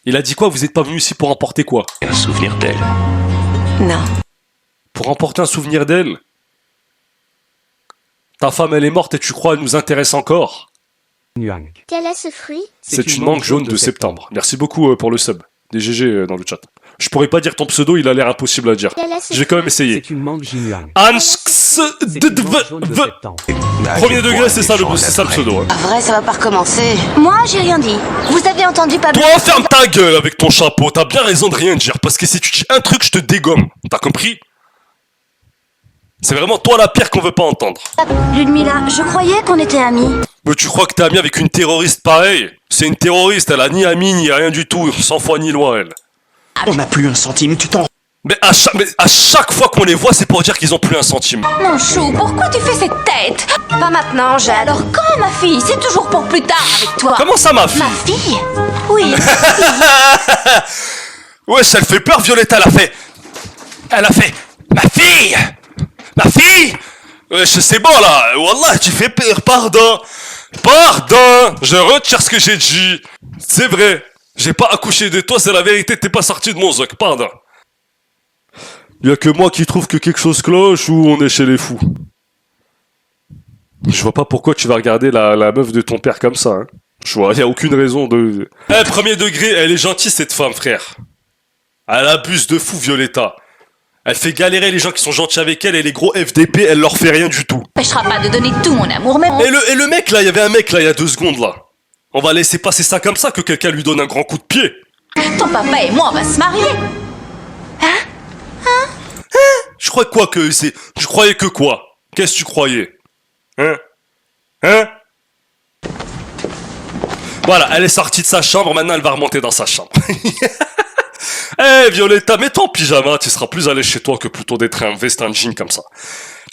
Il a dit quoi? Vous êtes pas venu ici pour emporter quoi? Un souvenir d'elle. Non. Pour emporter un souvenir d'elle? Ta femme, elle est morte et tu crois elle nous intéresse encore? Jinuang. Quel est ce fruit? C'est une mangue jaune de septembre. Merci beaucoup pour le sub. Des GG dans le chat. Je pourrais pas dire ton pseudo, il a l'air impossible à dire. Je vais quand même essayer. C'est une mangue Jinuang. Premier degré, c'est ça le pseudo. En vrai, ça va pas recommencer. Moi, j'ai rien dit. Vous avez entendu Pablo? Toi, ferme ta gueule avec ton chapeau. T'as bien raison de rien dire. Parce que si tu dis un truc, je te dégomme. T'as compris? C'est vraiment toi la pire qu'on veut pas entendre. Ludmila, je croyais qu'on était amis. Mais tu crois que t'es ami avec une terroriste pareille? C'est une terroriste, elle a ni ami ni rien du tout. Sans foi ni loi, elle. On n'a plus un centime, tu t'en... Mais à chaque fois qu'on les voit, c'est pour dire qu'ils ont plus un centime. Mon chou, pourquoi tu fais cette tête? Pas maintenant, Jade. Alors quand, ma fille? C'est toujours pour plus tard avec toi. Comment ça, ma fille? Ma fille? Oui, ma fille. Wesh, elle fait peur, Violetta, elle a fait... Ma fille! Ma fille! Wesh, c'est bon, là. Wallah, tu fais peur, pardon. Je retire ce que j'ai dit. C'est vrai. J'ai pas accouché de toi, c'est la vérité, t'es pas sorti de mon zoc, pardon. Y'a que moi qui trouve que quelque chose cloche ou on est chez les fous. Je vois pas pourquoi tu vas regarder la meuf de ton père comme ça, hein. Je vois, y a aucune raison de... Premier degré, elle est gentille cette femme, frère. Elle abuse de fou, Violetta. Elle fait galérer les gens qui sont gentils avec elle et les gros FDP, elle leur fait rien du tout. M'empêchera pas de donner tout mon amour, mais... Et le mec là, il y avait un mec là, il y a 2 secondes là. On va laisser passer ça comme ça, que quelqu'un lui donne un grand coup de pied. Ton papa et moi, on va se marier. Je croyais quoi que c'est... Je croyais que quoi? Qu'est-ce que tu croyais? Hein? Voilà, elle est sortie de sa chambre, maintenant elle va remonter dans sa chambre. Eh Violetta, mets-toi en pyjama, tu seras plus à l'aise chez toi que plutôt d'être un veste, un jean comme ça.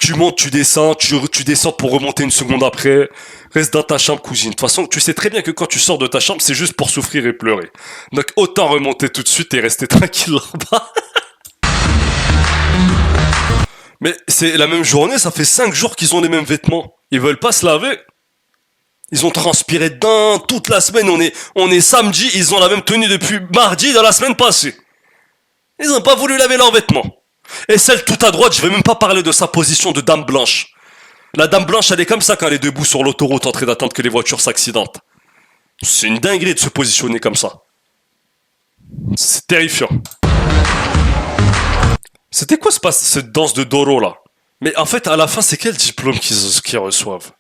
Tu montes, tu descends, tu descends pour remonter une seconde après. Reste dans ta chambre, cousine. De toute façon, tu sais très bien que quand tu sors de ta chambre, c'est juste pour souffrir et pleurer. Donc autant remonter tout de suite et rester tranquille là-bas. Mais c'est la même journée, ça fait 5 jours qu'ils ont les mêmes vêtements. Ils veulent pas se laver. Ils ont transpiré dedans toute la semaine. On est samedi, ils ont la même tenue depuis mardi de la semaine passée. Ils ont pas voulu laver leurs vêtements. Et celle tout à droite, je vais même pas parler de sa position de dame blanche. La dame blanche, elle est comme ça quand elle est debout sur l'autoroute en train d'attendre que les voitures s'accidentent. C'est une dinguerie de se positionner comme ça. C'est terrifiant. C'était quoi cette danse de Doro là? Mais en fait, à la fin, c'est quel diplôme qu'ils reçoivent?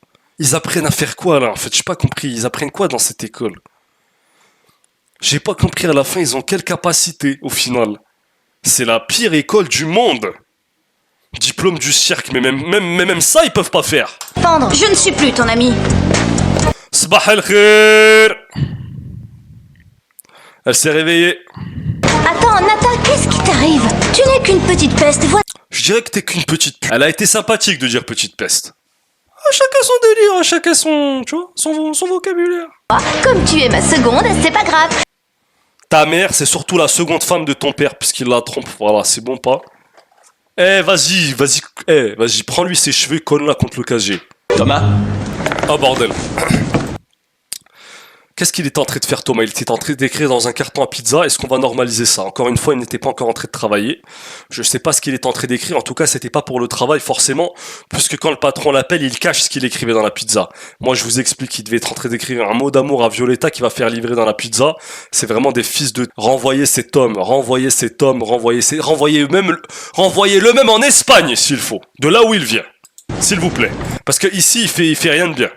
Ils apprennent à faire quoi là? En fait, j'ai pas compris. Ils apprennent quoi dans cette école? J'ai pas compris à la fin, ils ont quelle capacité au final? C'est la pire école du monde. Diplôme du cirque, mais même ça, ils peuvent pas faire. Pendre, je ne suis plus ton ami. Sabah el khair. Elle s'est réveillée. Attends, Nata, qu'est-ce qui t'arrive? Tu n'es qu'une petite peste, voilà. Je dirais que t'es qu'une petite pute. Elle a été sympathique de dire petite peste. Ah, chacun son délire, chacun son, tu vois, son vocabulaire. Comme tu es ma seconde, c'est pas grave. Ta mère, c'est surtout la seconde femme de ton père, puisqu'il la trompe. Voilà, c'est bon pas. Eh, vas-y, prends-lui ses cheveux et colle-la contre le casier. Thomas? Ah, bordel. Qu'est-ce qu'il était en train de faire, Thomas? Il était en train d'écrire dans un carton à pizza. Est-ce qu'on va normaliser ça? Encore une fois, il n'était pas encore en train de travailler. Je sais pas ce qu'il est en train d'écrire. En tout cas, c'était pas pour le travail, forcément. Puisque quand le patron l'appelle, il cache ce qu'il écrivait dans la pizza. Moi, je vous explique qu'il devait être en train d'écrire un mot d'amour à Violetta qui va faire livrer dans la pizza. C'est vraiment des fils de... Renvoyer cet homme, renvoyez-le même en Espagne, s'il faut. De là où il vient. S'il vous plaît. Parce que ici, il fait rien de bien.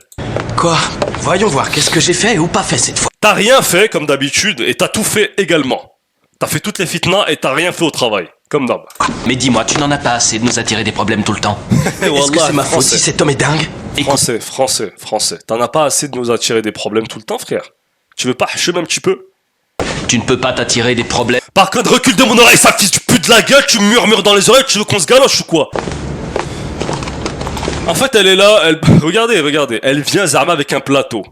Quoi? Voyons voir, qu'est-ce que j'ai fait ou pas fait cette fois? T'as rien fait, comme d'habitude, et t'as tout fait également. T'as fait toutes les fitnas et t'as rien fait au travail. Comme d'hab. Mais dis-moi, tu n'en as pas assez de nous attirer des problèmes tout le temps. Est-ce que c'est ma faute si cet homme est dingue? Français. T'en as pas assez de nous attirer des problèmes tout le temps, frère. Tu veux pas hacher un petit peu? Tu ne peux pas t'attirer des problèmes. Par contre, recule de mon oreille, ça tu putes de la gueule, tu murmures dans les oreilles, tu veux qu'on se galoche ou quoi? En fait, elle est là, regardez, elle vient Zarma avec un plateau.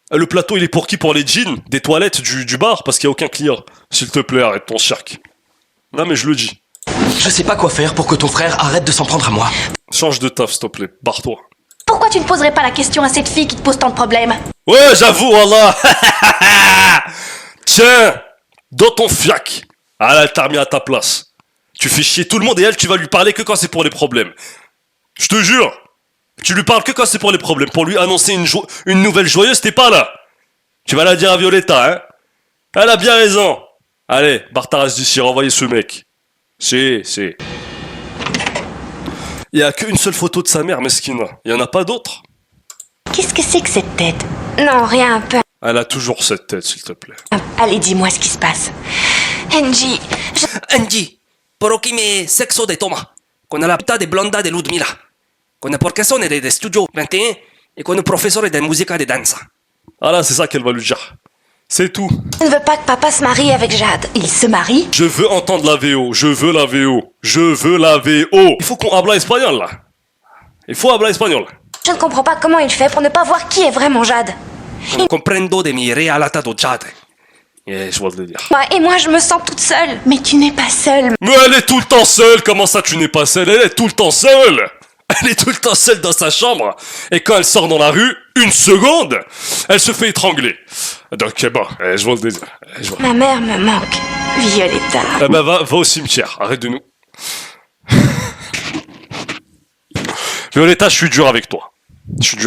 Le plateau, il est pour qui? Pour les jeans des toilettes du bar, parce qu'il n'y a aucun client. S'il te plaît, arrête ton cirque. Non mais je le dis. Je sais pas quoi faire pour que ton frère arrête de s'en prendre à moi. Change de taf, s'il te plaît, barre-toi. Pourquoi tu ne poserais pas la question à cette fille qui te pose tant de problèmes? Ouais, j'avoue, wallah. Tiens, dans ton fiac. Ah là, elle t'a remis à ta place. Tu fais chier tout le monde et elle, tu vas lui parler que quand c'est pour les problèmes. Je te jure. Tu lui parles que quand c'est pour les problèmes. Pour lui annoncer une nouvelle joyeuse, t'es pas là. Tu vas la dire à Violetta, hein. Elle a bien raison. Allez, barre ta race d'ici, renvoyez ce mec. Si. Il y a qu'une seule photo de sa mère, mesquine. Il y en a pas d'autres. Qu'est-ce que c'est que cette tête? Non, rien, un peu. Elle a toujours cette tête, s'il te plaît. Allez, dis-moi ce qui se passe. Angie, Angie, ¿por qué me sexo de Toma? Con la pita de blonda de Ludmila. Con la porcazione de Studio 21 et con le professeur de musica de danza. Ah là, c'est ça qu'elle va lui dire. C'est tout. je ne veux pas que papa se marie avec Jade. Il se marie? Je veux entendre la VO. Je veux la VO. Il faut qu'on habla espagnol, là. Il faut habla espagnol. Je ne comprends pas comment il fait pour ne pas voir qui est vraiment Jade. Comprendo de mi realata do Jade. Je vois le délire. Moi, je me sens toute seule. Mais tu n'es pas seule. Mais elle est tout le temps seule. Comment ça, tu n'es pas seule? Elle est tout le temps seule. Elle est tout le temps seule dans sa chambre. Et quand elle sort dans la rue, une seconde, elle se fait étrangler. Donc, bon, je vois le délire. Ma mère me manque. Violetta. Eh ben, va au cimetière. Arrête de nous. Violetta, je suis dur avec toi. J'ai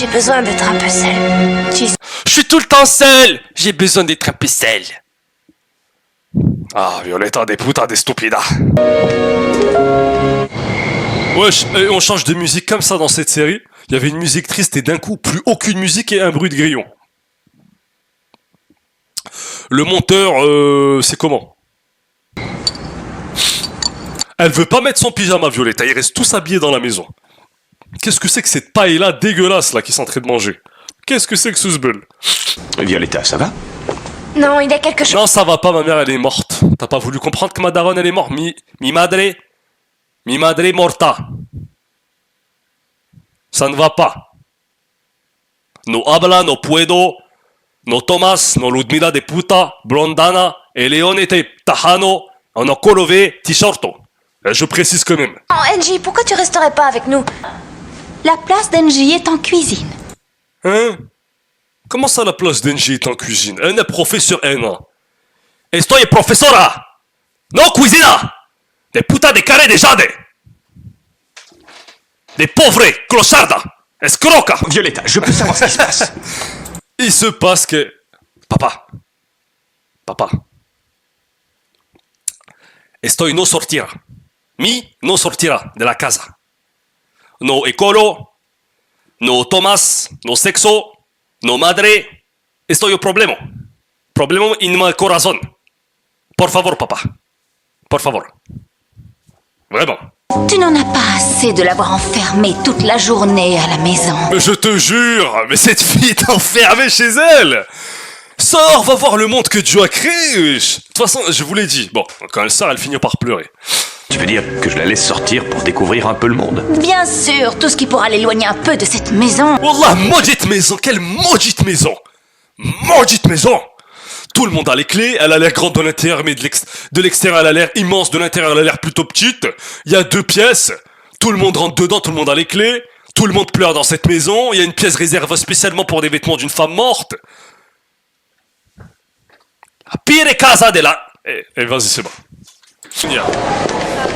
besoin d'être un peu seule. Je suis tout le temps seul. J'ai besoin d'être un peu seul. Ah, Violetta, des putas, des stupidas. Wesh, on change de musique comme ça dans cette série. Il y avait une musique triste et d'un coup, plus aucune musique et un bruit de grillon. Le monteur, c'est comment? Elle veut pas mettre son pyjama, Violetta. Ils restent tous habillés dans la maison. Qu'est-ce que c'est que cette paella dégueulasse là qu'ils sont en train de manger? Qu'est-ce que c'est que ce zbeul? Violetta, ça va? Non, il y a quelque chose. Non, ça va pas, ma mère, elle est morte. T'as pas voulu comprendre que ma daronne, elle est morte. Mi madre morta. Ça ne va pas. No habla, no puedo, no Thomas, no Ludmila de puta, Blondana, et Leone te Tajano, on a colové, t-shirto. Je précise quand même. Oh, Angie, pourquoi tu resterais pas avec nous? La place d'Angie est en cuisine. Hein? Comment ça la place d'Angie est en cuisine? Elle est professeur N. Estoy professora! No cuisina! De puta de carré de jade! Des pauvres clocharda! Escroca! Violetta, je peux savoir ce qui se passe. Il se passe que... Papa. Estoy no sortira. Mi no sortira de la casa. No ecolo, no Thomas, no sexo, no madre. Estoy un problema. Problema in mi corazón. Por favor, papa. Por favor. Vraiment. Tu n'en as pas assez de l'avoir enfermée toute la journée à la maison. Mais je te jure, mais cette fille est enfermée chez elle. Sors, va voir le monde que Dieu a créé. De toute façon, je vous l'ai dit. Bon, quand elle sort, elle finit par pleurer. Tu veux dire que je la laisse sortir pour découvrir un peu le monde? Bien sûr, tout ce qui pourra l'éloigner un peu de cette maison. Wallah, maudite maison, quelle maudite maison. Maudite maison. Tout le monde a les clés, elle a l'air grande de l'intérieur, mais de l'extérieur elle a l'air immense, de l'intérieur elle a l'air plutôt petite. Il y a 2 pièces, tout le monde rentre dedans, tout le monde a les clés, tout le monde pleure dans cette maison, il y a une pièce réservée spécialement pour des vêtements d'une femme morte. La pire casa de la... Eh, vas-y, c'est bon.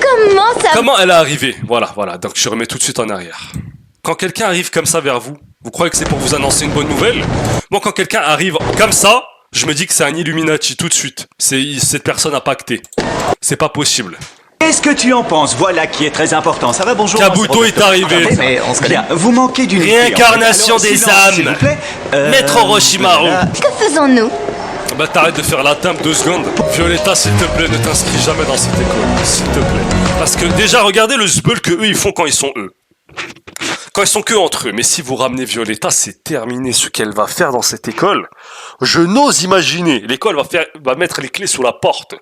Comment ça... Comment elle est arrivée? Voilà, donc je remets tout de suite en arrière. Quand quelqu'un arrive comme ça vers vous, vous croyez que c'est pour vous annoncer une bonne nouvelle? Bon, quand quelqu'un arrive comme ça, je me dis que c'est un Illuminati tout de suite. Cette personne a pacté. C'est pas possible. Qu'est-ce que tu en penses? Voilà qui est très important. Ça va, bonjour. Kabuto est arrivé. Mais on se bien. Vous manquez d'une Réincarnation clé, en fait. des Alors, silence, s'il âmes. vous plaît. Maître Orochimaru. voilà. Que faisons-nous? Bah t'arrêtes de faire la timbre 2 secondes. Violetta, s'il te plaît, ne t'inscris jamais dans cette école. S'il te plaît. Parce que déjà, regardez le zbeul que eux ils font quand ils sont eux. Quand ils sont que entre eux. Mais si vous ramenez Violetta, c'est terminé ce qu'elle va faire dans cette école. Je n'ose imaginer. L'école va mettre les clés sous la porte.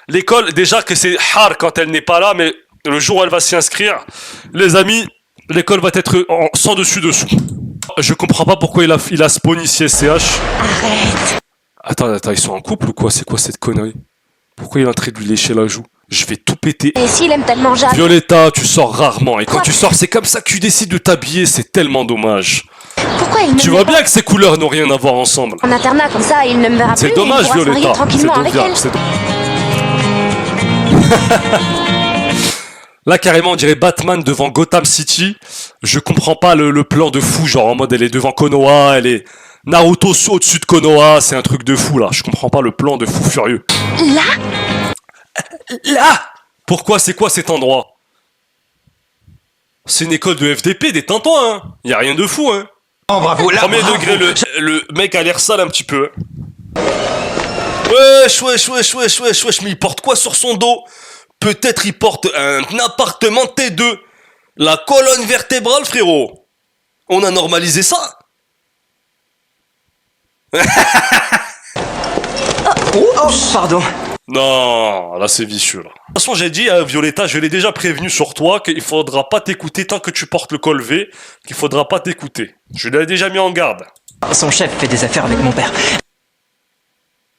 L'école, déjà que c'est hard quand elle n'est pas là, mais le jour où elle va s'y inscrire, les amis, l'école va être sans dessus-dessous. Je comprends pas pourquoi il a spawn ici SCH. Arrête. Attends, ils sont en couple ou quoi? C'est quoi cette connerie? Pourquoi il est en train de lui lécher la joue? Je vais tout péter. Et s'il aime tellement Jacques? Violetta, tu sors rarement. Et quand tu sors, c'est comme ça que tu décides de t'habiller. C'est tellement dommage. Pourquoi il ne Tu me vois met bien que ces couleurs n'ont rien à voir ensemble. pas en internat comme ça, il ne me verra plus. C'est dommage, il pourra se marier Violetta. tranquillement avec elle. Là, carrément, on dirait Batman devant Gotham City. Je comprends pas le plan de fou. Genre, en mode, elle est devant Konoha, elle est... Naruto au-dessus de Konoha, c'est un truc de fou, là. Je comprends pas le plan de fou furieux. Là! Pourquoi? C'est quoi cet endroit? C'est une école de FDP, détends-toi, hein. Y a rien de fou, hein. Oh, bravo, là, Premier bravo. degré, le mec a l'air sale un petit peu. Wesh, mais il porte quoi sur son dos? Peut-être il porte un appartement T2. La colonne vertébrale, frérot. On a normalisé ça? Oh, pardon. Non, là c'est vicieux, là. De toute façon, j'ai dit à Violetta, je l'ai déjà prévenu sur toi qu'il faudra pas t'écouter tant que tu portes le col V, qu'il faudra pas t'écouter. Je l'ai déjà mis en garde. Son chef fait des affaires avec mon père.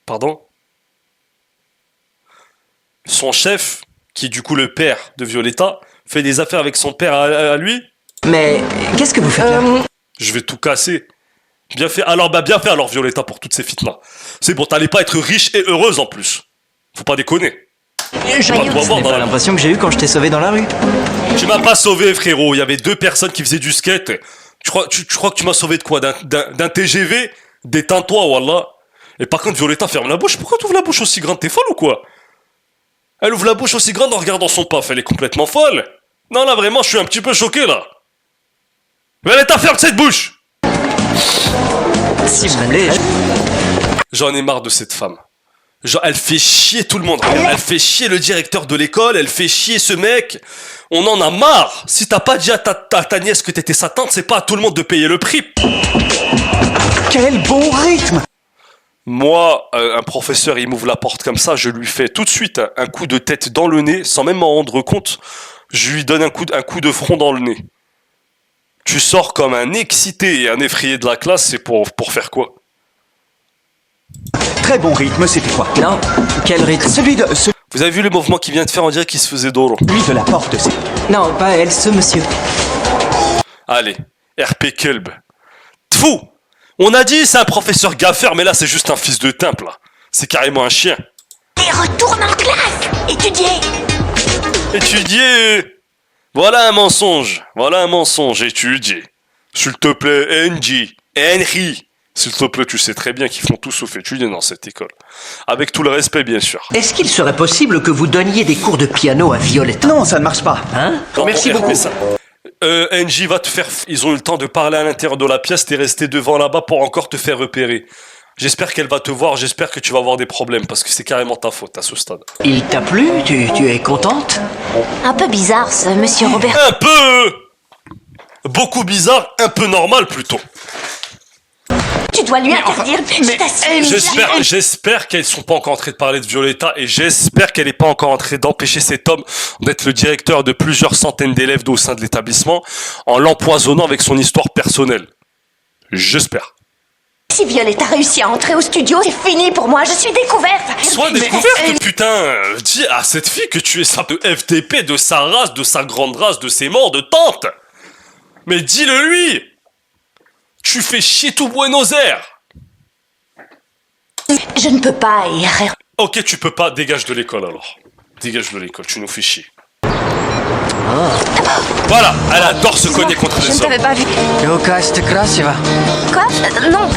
Pardon? Son chef, qui est du coup le père de Violetta, fait des affaires avec son père à lui? Mais qu'est-ce que vous faites là? Je vais tout casser. Bien fait alors Violetta pour toutes ces fites-là. C'est bon, t'allais pas être riche et heureuse en plus. Faut pas déconner. Ce n'est pas l'impression que j'ai eue quand je t'ai sauvé dans la rue. Tu m'as pas sauvé, frérot. Il y avait 2 personnes qui faisaient du skate. Tu crois que tu m'as sauvé de quoi? D'un TGV? Détends-toi, wallah. Et par contre, Violetta, ferme la bouche. Pourquoi tu ouvres la bouche aussi grande? T'es folle ou quoi? Elle ouvre la bouche aussi grande en regardant son paf. Elle est complètement folle. Non, là, vraiment, je suis un petit peu choqué, là. Violetta, ferme cette bouche! S'il vous plaît. J'en ai marre de cette femme. Genre, elle fait chier tout le monde. Elle fait chier le directeur de l'école, elle fait chier ce mec. On en a marre. Si t'as pas dit à ta nièce que t'étais sa tante, c'est pas à tout le monde de payer le prix. Quel bon rythme! Moi, un professeur, il m'ouvre la porte comme ça, je lui fais tout de suite un coup de tête dans le nez, sans même m'en rendre compte. Je lui donne un coup de front dans le nez. Tu sors comme un excité et un effrayé de la classe, c'est pour faire quoi? Très bon rythme, c'était quoi? Non, quel rythme? Vous avez vu le mouvement qu'il vient de faire? On dirait qu'il se faisait d'oro. Celui de la porte, c'est... Non, pas elle, ce monsieur. Allez, RP Kelb. Tfou! On a dit c'est un professeur gaffeur, mais là c'est juste un fils de timpe, là. C'est carrément un chien. Et retourne en classe. Étudier. Étudier! Voilà un mensonge. Voilà un mensonge. Étudier. S'il te plaît, Henry. S'il te plaît, tu sais très bien qu'ils font tout sauf étudier dans cette école. Avec tout le respect, bien sûr. Est-ce qu'il serait possible que vous donniez des cours de piano à Violetta? Non, ça ne marche pas. Hein? Non, Merci on RP beaucoup. ça. NJ va te faire... Ils ont eu le temps de parler à l'intérieur de la pièce, t'es resté devant là-bas pour encore te faire repérer. J'espère qu'elle va te voir, j'espère que tu vas avoir des problèmes, parce que c'est carrément ta faute à ce stade. Il t'a plu? Tu es contente? Un peu bizarre, ce monsieur Robert. Un peu... Beaucoup bizarre, un peu normal plutôt. Tu dois lui interdire. Je t'assure. J'espère qu'elles sont pas encore en train de parler de Violetta et j'espère qu'elle n'est pas encore en train d'empêcher cet homme d'être le directeur de plusieurs centaines d'élèves au sein de l'établissement en l'empoisonnant avec son histoire personnelle. J'espère. Si Violette a réussi à entrer au studio, c'est fini pour moi, je suis découverte. Sois découverte, putain. Dis à cette fille que tu es ça de FDP, de sa race, de sa grande race, de ses morts, de tante. Mais dis-le lui. Tu fais chier tout Buenos Aires. Je ne peux pas, et... Ok, tu peux pas, dégage de l'école alors. Dégage de l'école, tu nous fais chier. Voilà, elle adore se cogner contre les Je ne hommes. t'avais pas vu. Quoi Non.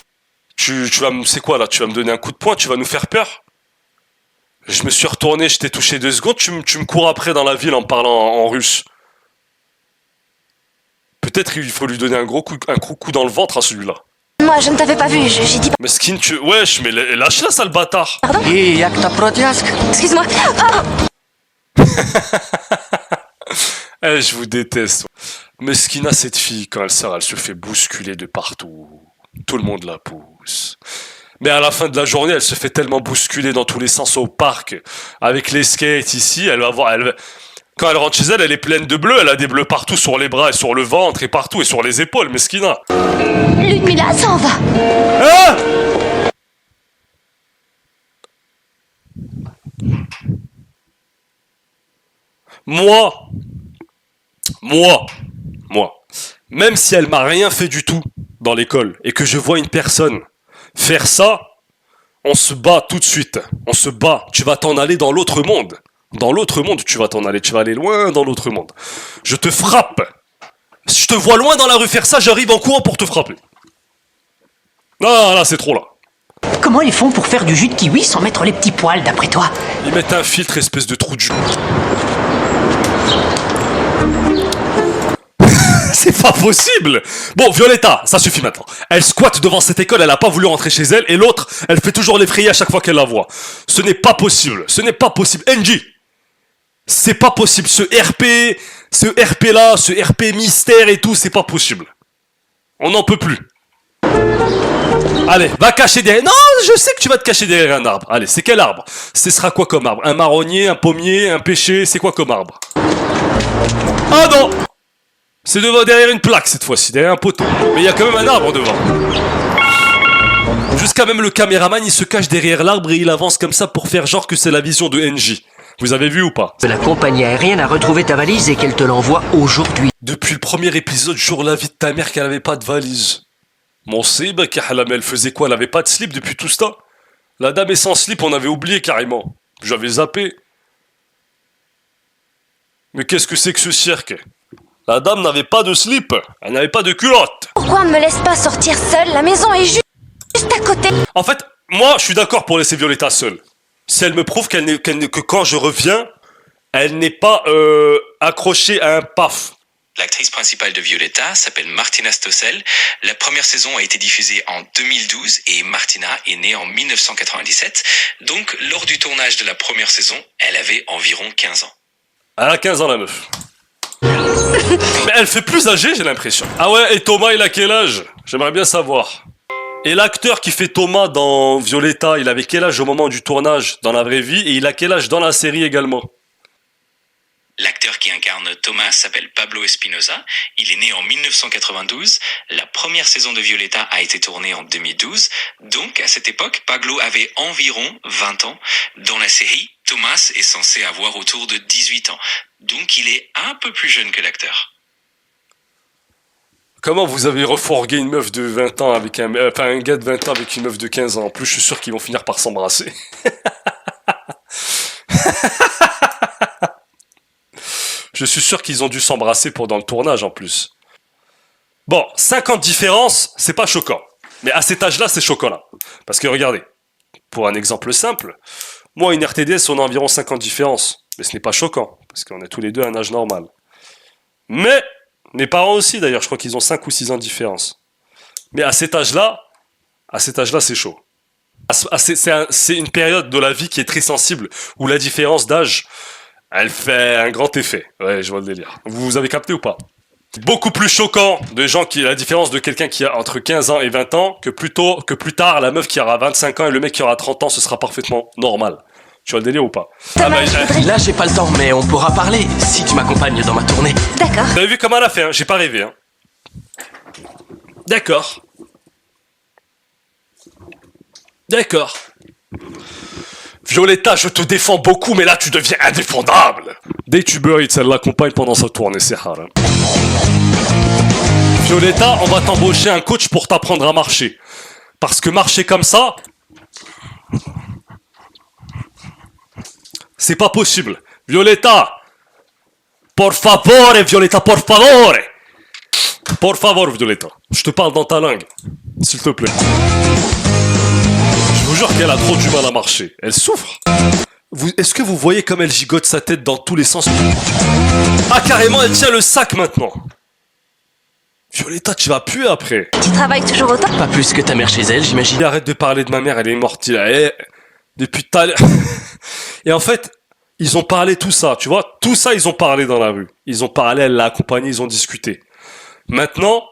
Tu vas me... C'est quoi là? Tu vas me donner un coup de poing? Tu vas nous faire peur? Je me suis retourné, je t'ai touché 2 secondes, tu me cours après dans la ville en parlant en russe. Peut-être qu'il faut lui donner un gros coup dans le ventre à celui-là. Moi, je ne t'avais pas vu, j'ai dit pas... Mais skin, tu... Wesh, mais lâche-la, sale bâtard. Pardon? Excuse-moi. Oh. Eh, je vous déteste. Meskina, cette fille, quand elle sort, elle se fait bousculer de partout. Tout le monde la pousse. Mais à la fin de la journée, elle se fait tellement bousculer dans tous les sens au parc. Avec les skates ici, elle va voir... Quand elle rentre chez elle, elle est pleine de bleus. Elle a des bleus partout sur les bras et sur le ventre et partout et sur les épaules, Meskina. Ludmilla s'en va. Hein? Moi, même si elle m'a rien fait du tout dans l'école et que je vois une personne faire ça, on se bat tout de suite. On se bat. Tu vas t'en aller dans l'autre monde. Dans l'autre monde, tu vas t'en aller. Tu vas aller loin dans l'autre monde. Je te frappe. Si je te vois loin dans la rue faire ça, j'arrive en courant pour te frapper. Ah, là, c'est trop là. Comment ils font pour faire du jus de kiwi sans mettre les petits poils, d'après toi? Ils mettent un filtre, espèce de trou de jus. C'est pas possible! Bon, Violetta, ça suffit maintenant. Elle squatte devant cette école, elle a pas voulu rentrer chez elle, et l'autre, elle fait toujours l'effrayer à chaque fois qu'elle la voit. Ce n'est pas possible, ce n'est pas possible. NJ! C'est pas possible, ce RP là, ce RP mystère et tout, c'est pas possible. On n'en peut plus. Allez, va cacher derrière... Non, je sais que tu vas te cacher derrière un arbre. Allez, c'est quel arbre? Ce sera quoi comme arbre? Un marronnier, un pommier, un pêcher, c'est quoi comme arbre? Ah non! C'est derrière une plaque cette fois-ci, derrière un poteau. Mais il y a quand même un arbre devant. Jusqu'à même le caméraman, il se cache derrière l'arbre et il avance comme ça pour faire genre que c'est la vision de NJ. Vous avez vu ou pas? La compagnie aérienne a retrouvé ta valise et qu'elle te l'envoie aujourd'hui. Depuis le premier épisode, jour la vie de ta mère qu'elle avait pas de valise. Mon sait, bah, elle faisait quoi? Elle avait pas de slip depuis tout ce temps? La dame est sans slip, on avait oublié carrément. J'avais zappé. Mais qu'est-ce que c'est que ce cirque? La dame n'avait pas de slip, elle n'avait pas de culotte. Pourquoi on ne me laisse pas sortir seule? La maison est juste à côté. En fait, moi, je suis d'accord pour laisser Violetta seule. Si elle me prouve que quand je reviens, elle n'est pas accrochée à un paf. L'actrice principale de Violetta s'appelle Martina Stossel. La première saison a été diffusée en 2012 et Martina est née en 1997. Donc, lors du tournage de la première saison, elle avait environ 15 ans. Elle a 15 ans, la meuf. Mais elle fait plus âgée, j'ai l'impression. Ah ouais, et Thomas, il a quel âge? J'aimerais bien savoir. Et l'acteur qui fait Thomas dans Violetta, il avait quel âge au moment du tournage dans la vraie vie et il a quel âge dans la série également? L'acteur qui incarne Thomas s'appelle Pablo Espinosa. Il est né en 1992. La première saison de Violetta a été tournée en 2012. Donc, à cette époque, Pablo avait environ 20 ans. Dans la série, Thomas est censé avoir autour de 18 ans. Donc, il est un peu plus jeune que l'acteur. Comment vous avez refourgué une meuf de 20 ans avec un gars de 20 ans avec une meuf de 15 ans? En plus, je suis sûr qu'ils vont finir par s'embrasser. Je suis sûr qu'ils ont dû s'embrasser pendant le tournage en plus. Bon, 5 ans de différence, c'est pas choquant. Mais à cet âge-là, c'est choquant là. Parce que regardez, pour un exemple simple, moi, une RTDS, on a environ 5 ans de différence. Mais ce n'est pas choquant, parce qu'on est tous les deux à un âge normal. Mais, mes parents aussi d'ailleurs, je crois qu'ils ont 5 ou 6 ans de différence. Mais à cet âge-là, c'est chaud. C'est une période de la vie qui est très sensible, où la différence d'âge, elle fait un grand effet. Ouais, je vois le délire. Vous avez capté ou pas? Beaucoup plus choquant de gens qui la différence de quelqu'un qui a entre 15 ans et 20 ans que plus tard la meuf qui aura 25 ans et le mec qui aura 30 ans, ce sera parfaitement normal. Tu vois le délire ou pas? Là, j'ai pas le temps, mais on pourra parler si tu m'accompagnes dans ma tournée. D'accord. Vous avez vu comment elle a fait, hein? J'ai pas rêvé, hein. D'accord. D'accord. Violetta, je te défends beaucoup, mais là tu deviens indéfendable. Dès que tu Eats, elle l'accompagne pendant sa tournée, c'est rare. Hein. Violetta, on va t'embaucher un coach pour t'apprendre à marcher. Parce que marcher comme ça, c'est pas possible. Violetta, por favore, Violetta, por favore. Por favor, Violetta. Je te parle dans ta langue. S'il te plaît. Je vous jure qu'elle a trop du mal à marcher. Elle souffre. Est-ce que vous voyez comme elle gigote sa tête dans tous les sens? Ah, carrément, elle tient le sac maintenant. Violetta, tu vas puer après. Tu travailles toujours autant? Pas plus que ta mère chez elle, j'imagine. Arrête de parler de ma mère, elle est morte. Depuis tout à l'heure. Et en fait, ils ont parlé tout ça, tu vois. Tout ça, ils ont parlé dans la rue. Ils ont parlé, elle l'a accompagné, ils ont discuté. Maintenant,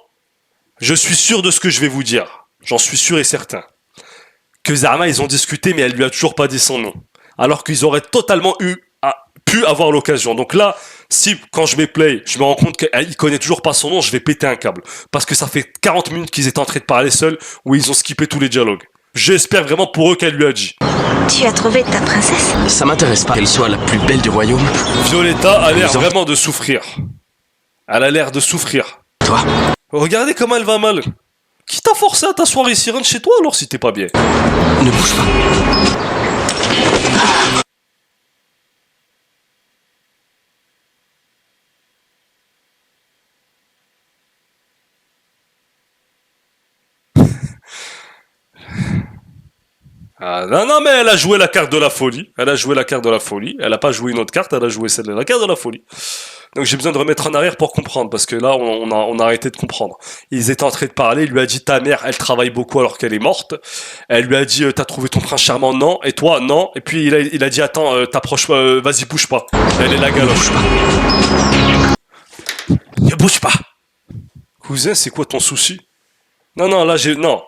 je suis sûr de ce que je vais vous dire. J'en suis sûr et certain. Que Zarma, ils ont discuté, mais elle lui a toujours pas dit son nom. Alors qu'ils auraient totalement pu avoir l'occasion. Donc là, si quand je mets play, je me rends compte qu'il connaît toujours pas son nom, je vais péter un câble. Parce que ça fait 40 minutes qu'ils étaient en train de parler seuls, où ils ont skippé tous les dialogues. J'espère vraiment pour eux qu'elle lui a dit. Tu as trouvé ta princesse? Ça m'intéresse pas qu'elle soit la plus belle du royaume. Violetta a l'air vraiment de souffrir. Elle a l'air de souffrir. Toi? Regardez comment elle va mal. Qui t'a forcé à t'asseoir ici? Rentre chez toi alors si t'es pas bien. Ne bouge pas. Ah, non, mais elle a joué la carte de la folie. Elle a joué la carte de la folie. Elle a pas joué une autre carte, elle a joué celle de la carte de la folie. Donc j'ai besoin de remettre en arrière pour comprendre, parce que là, on a arrêté de comprendre. Ils étaient en train de parler, il lui a dit, ta mère, elle travaille beaucoup alors qu'elle est morte. Elle lui a dit, t'as trouvé ton prince charmant? Non. Et toi? Non. Et puis il a dit, attends, t'approches pas, vas-y, bouge pas. Elle est la galoche. Ne bouge pas. Cousin, c'est quoi ton souci? Non, là j'ai... Non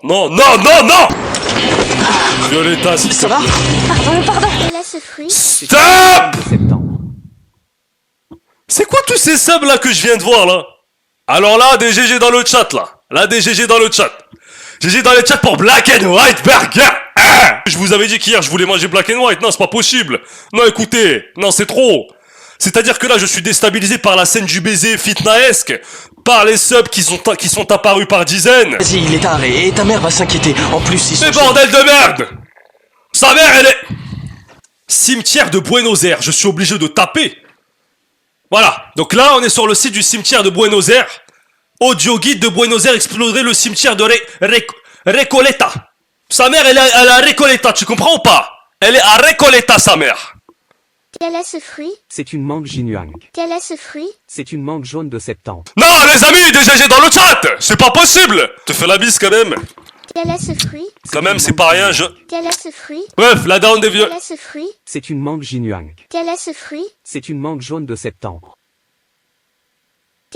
Violetta, s'il te plaît. Pardon. Stop! C'est quoi tous ces subs là que je viens de voir là? Alors là, des GG dans le chat là. Là, des GG dans le chat. GG dans le chat pour Black and White Burger. Je vous avais dit qu'hier je voulais manger Black and White. Non, c'est pas possible. Non, écoutez. Non, c'est trop. C'est-à-dire que là, je suis déstabilisé par la scène du baiser fitnaesque, par les subs qui sont apparus par dizaines. Vas-y, il est tard et ta mère va s'inquiéter. En plus, ils sont... Mais bordel de merde! Sa mère, elle est... Cimetière de Buenos Aires. Je suis obligé de taper. Voilà. Donc là, on est sur le site du cimetière de Buenos Aires. Audio guide de Buenos Aires, explorer le cimetière de Recoleta. Sa mère, elle est à Recoleta, tu comprends ou pas? Elle est à Recoleta, sa mère. Quel est ce fruit? C'est une mangue Jinuang. Quel est ce fruit? C'est une mangue jaune de septembre. Non, les amis, des GG dans le chat. C'est pas possible. Te fais la bise quand même. Quel est ce fruit? Quand même, c'est pas rien, Quel est ce fruit? Bref, la down des vieux. Quel est ce fruit? C'est une mangue Jinuang. Quel est ce fruit? C'est une mangue jaune de septembre.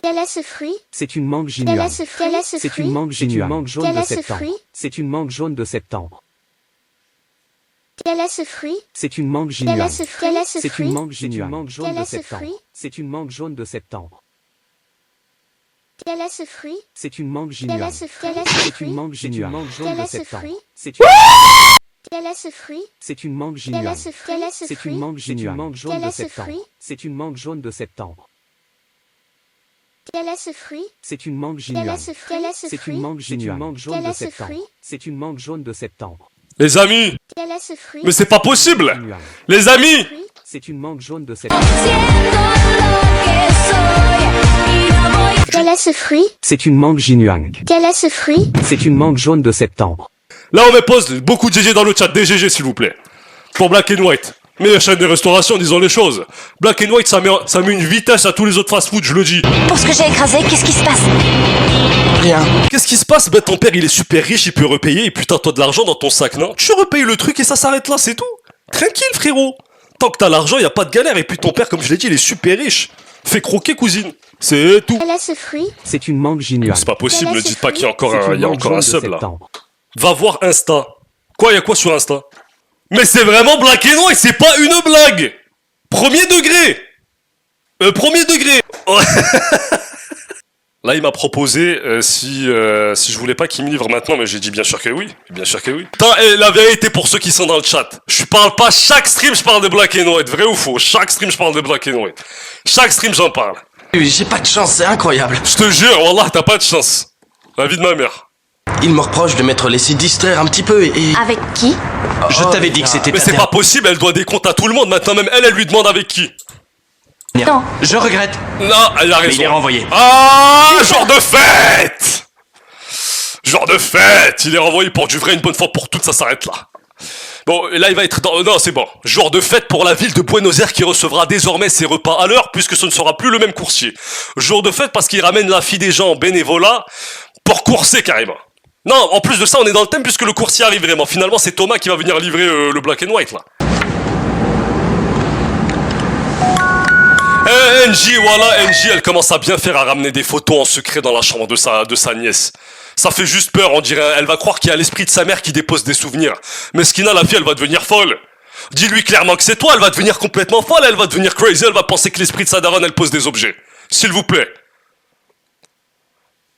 Quel est ce fruit? C'est une mangue Quel Jinyuan. est ce fruit? Quel est ce C'est fruit? une mangue Jinyuan jaune Quel de est ce septembre. fruit? C'est une mangue jaune de septembre. Quel est ce fruit? C'est une mangue Quel est Jinyuan. ce fruit? Quel est ce C'est fruit? une mangue Jinyuan jaune Quel de est ce septembre. fruit? C'est une mangue jaune de septembre. Quel est ce fruit? C'est une mangue Quel est Jinyuan. ce fruit? Quel est ce C'est fruit? une mangue Jinyuan jaune Quel de est ce septembre. fruit? C'est une Quel est ce fruit? C'est une mangue Quel Jinyuan. est ce fruit? Quel est ce C'est fruit? une mangue Jinyuan jaune Quel de est ce septembre. fruit? C'est une mangue jaune de septembre. Quel est ce fruit? C'est une mangue Quel est Jinyuan. ce fruit? Quel est ce C'est fruit? une mangue Jinyuan jaune Quel de est ce septembre. fruit? C'est une mangue jaune de septembre. Les amis, Quel est ce fruit? mais c'est pas possible. Jinyuan. Les amis, Fruit? C'est une mangue jaune de septembre. Quel est ce fruit? C'est une mangue Jinyuan. Quel est ce fruit? C'est une mangue jaune de septembre. là on me pose beaucoup de GG dans le chat, des GG s'il vous plaît. Pour Black and White. Mais la chaîne de restauration, disons les choses. Black and White, ça met une vitesse à tous les autres fast-food, je le dis. Pour ce que j'ai écrasé, qu'est-ce qui se passe? Rien. Qu'est-ce qui se passe? Ben ton père il est super riche, il peut repayer, et putain t'as de l'argent dans ton sac, non? Tu repayes le truc et ça s'arrête là, c'est tout. Tranquille frérot. Tant que t'as l'argent, y a pas de galère, et puis ton père, comme je l'ai dit, il est super riche. Fais croquer cousine. C'est tout. Quel est ce fruit? C'est une mangue Jinyuan. C'est pas possible, Quel est ne ce dites pas fruit? qu'il y a encore C'est un, une il y a mangue encore un jaune de sub là. septembre. Va voir Insta. Quoi, y a quoi sur Insta? Mais c'est vraiment Black and White, c'est pas une blague. Premier degré. Premier degré. Là, il m'a proposé si je voulais pas qu'il me livre maintenant, mais j'ai dit bien sûr que oui. Bien sûr que oui. Putain, et la vérité pour ceux qui sont dans le chat. Je parle pas chaque stream, je parle de Black and White. Vrai ou faux? Chaque stream, je parle de Black and White. Chaque stream, j'en parle. J'ai pas de chance, c'est incroyable. Je te jure, wallah, t'as pas de chance. La vie de ma mère. Il me reproche de m'être laissé distraire un petit peu et... Avec qui? Je t'avais dit que c'était Mais c'est pas possible, elle doit des comptes à tout le monde. Maintenant, même elle lui demande avec qui. Non. Je regrette. Non, elle a Mais raison. il est renvoyé. Ah, genre de fête. Genre de fête. Il est renvoyé pour du vrai une bonne fois pour toutes, ça s'arrête là. Bon, et là il va être dans... Non, c'est bon. Jour de fête pour la ville de Buenos Aires qui recevra désormais ses repas à l'heure puisque ce ne sera plus le même coursier. Jour de fête parce qu'il ramène la fille des gens en bénévolat pour courser carrément. Non, en plus de ça, on est dans le thème puisque le coursier arrive vraiment. Finalement, c'est Thomas qui va venir livrer le Black and White là. NJ, voilà, NJ, elle commence à bien faire à ramener des photos en secret dans la chambre de sa nièce. Ça fait juste peur, on dirait, elle va croire qu'il y a l'esprit de sa mère qui dépose des souvenirs. Mais Skina, la fille, elle va devenir folle. Dis-lui clairement que c'est toi, elle va devenir complètement folle, elle va devenir crazy, elle va penser que l'esprit de sa daronne, elle pose des objets. S'il vous plaît.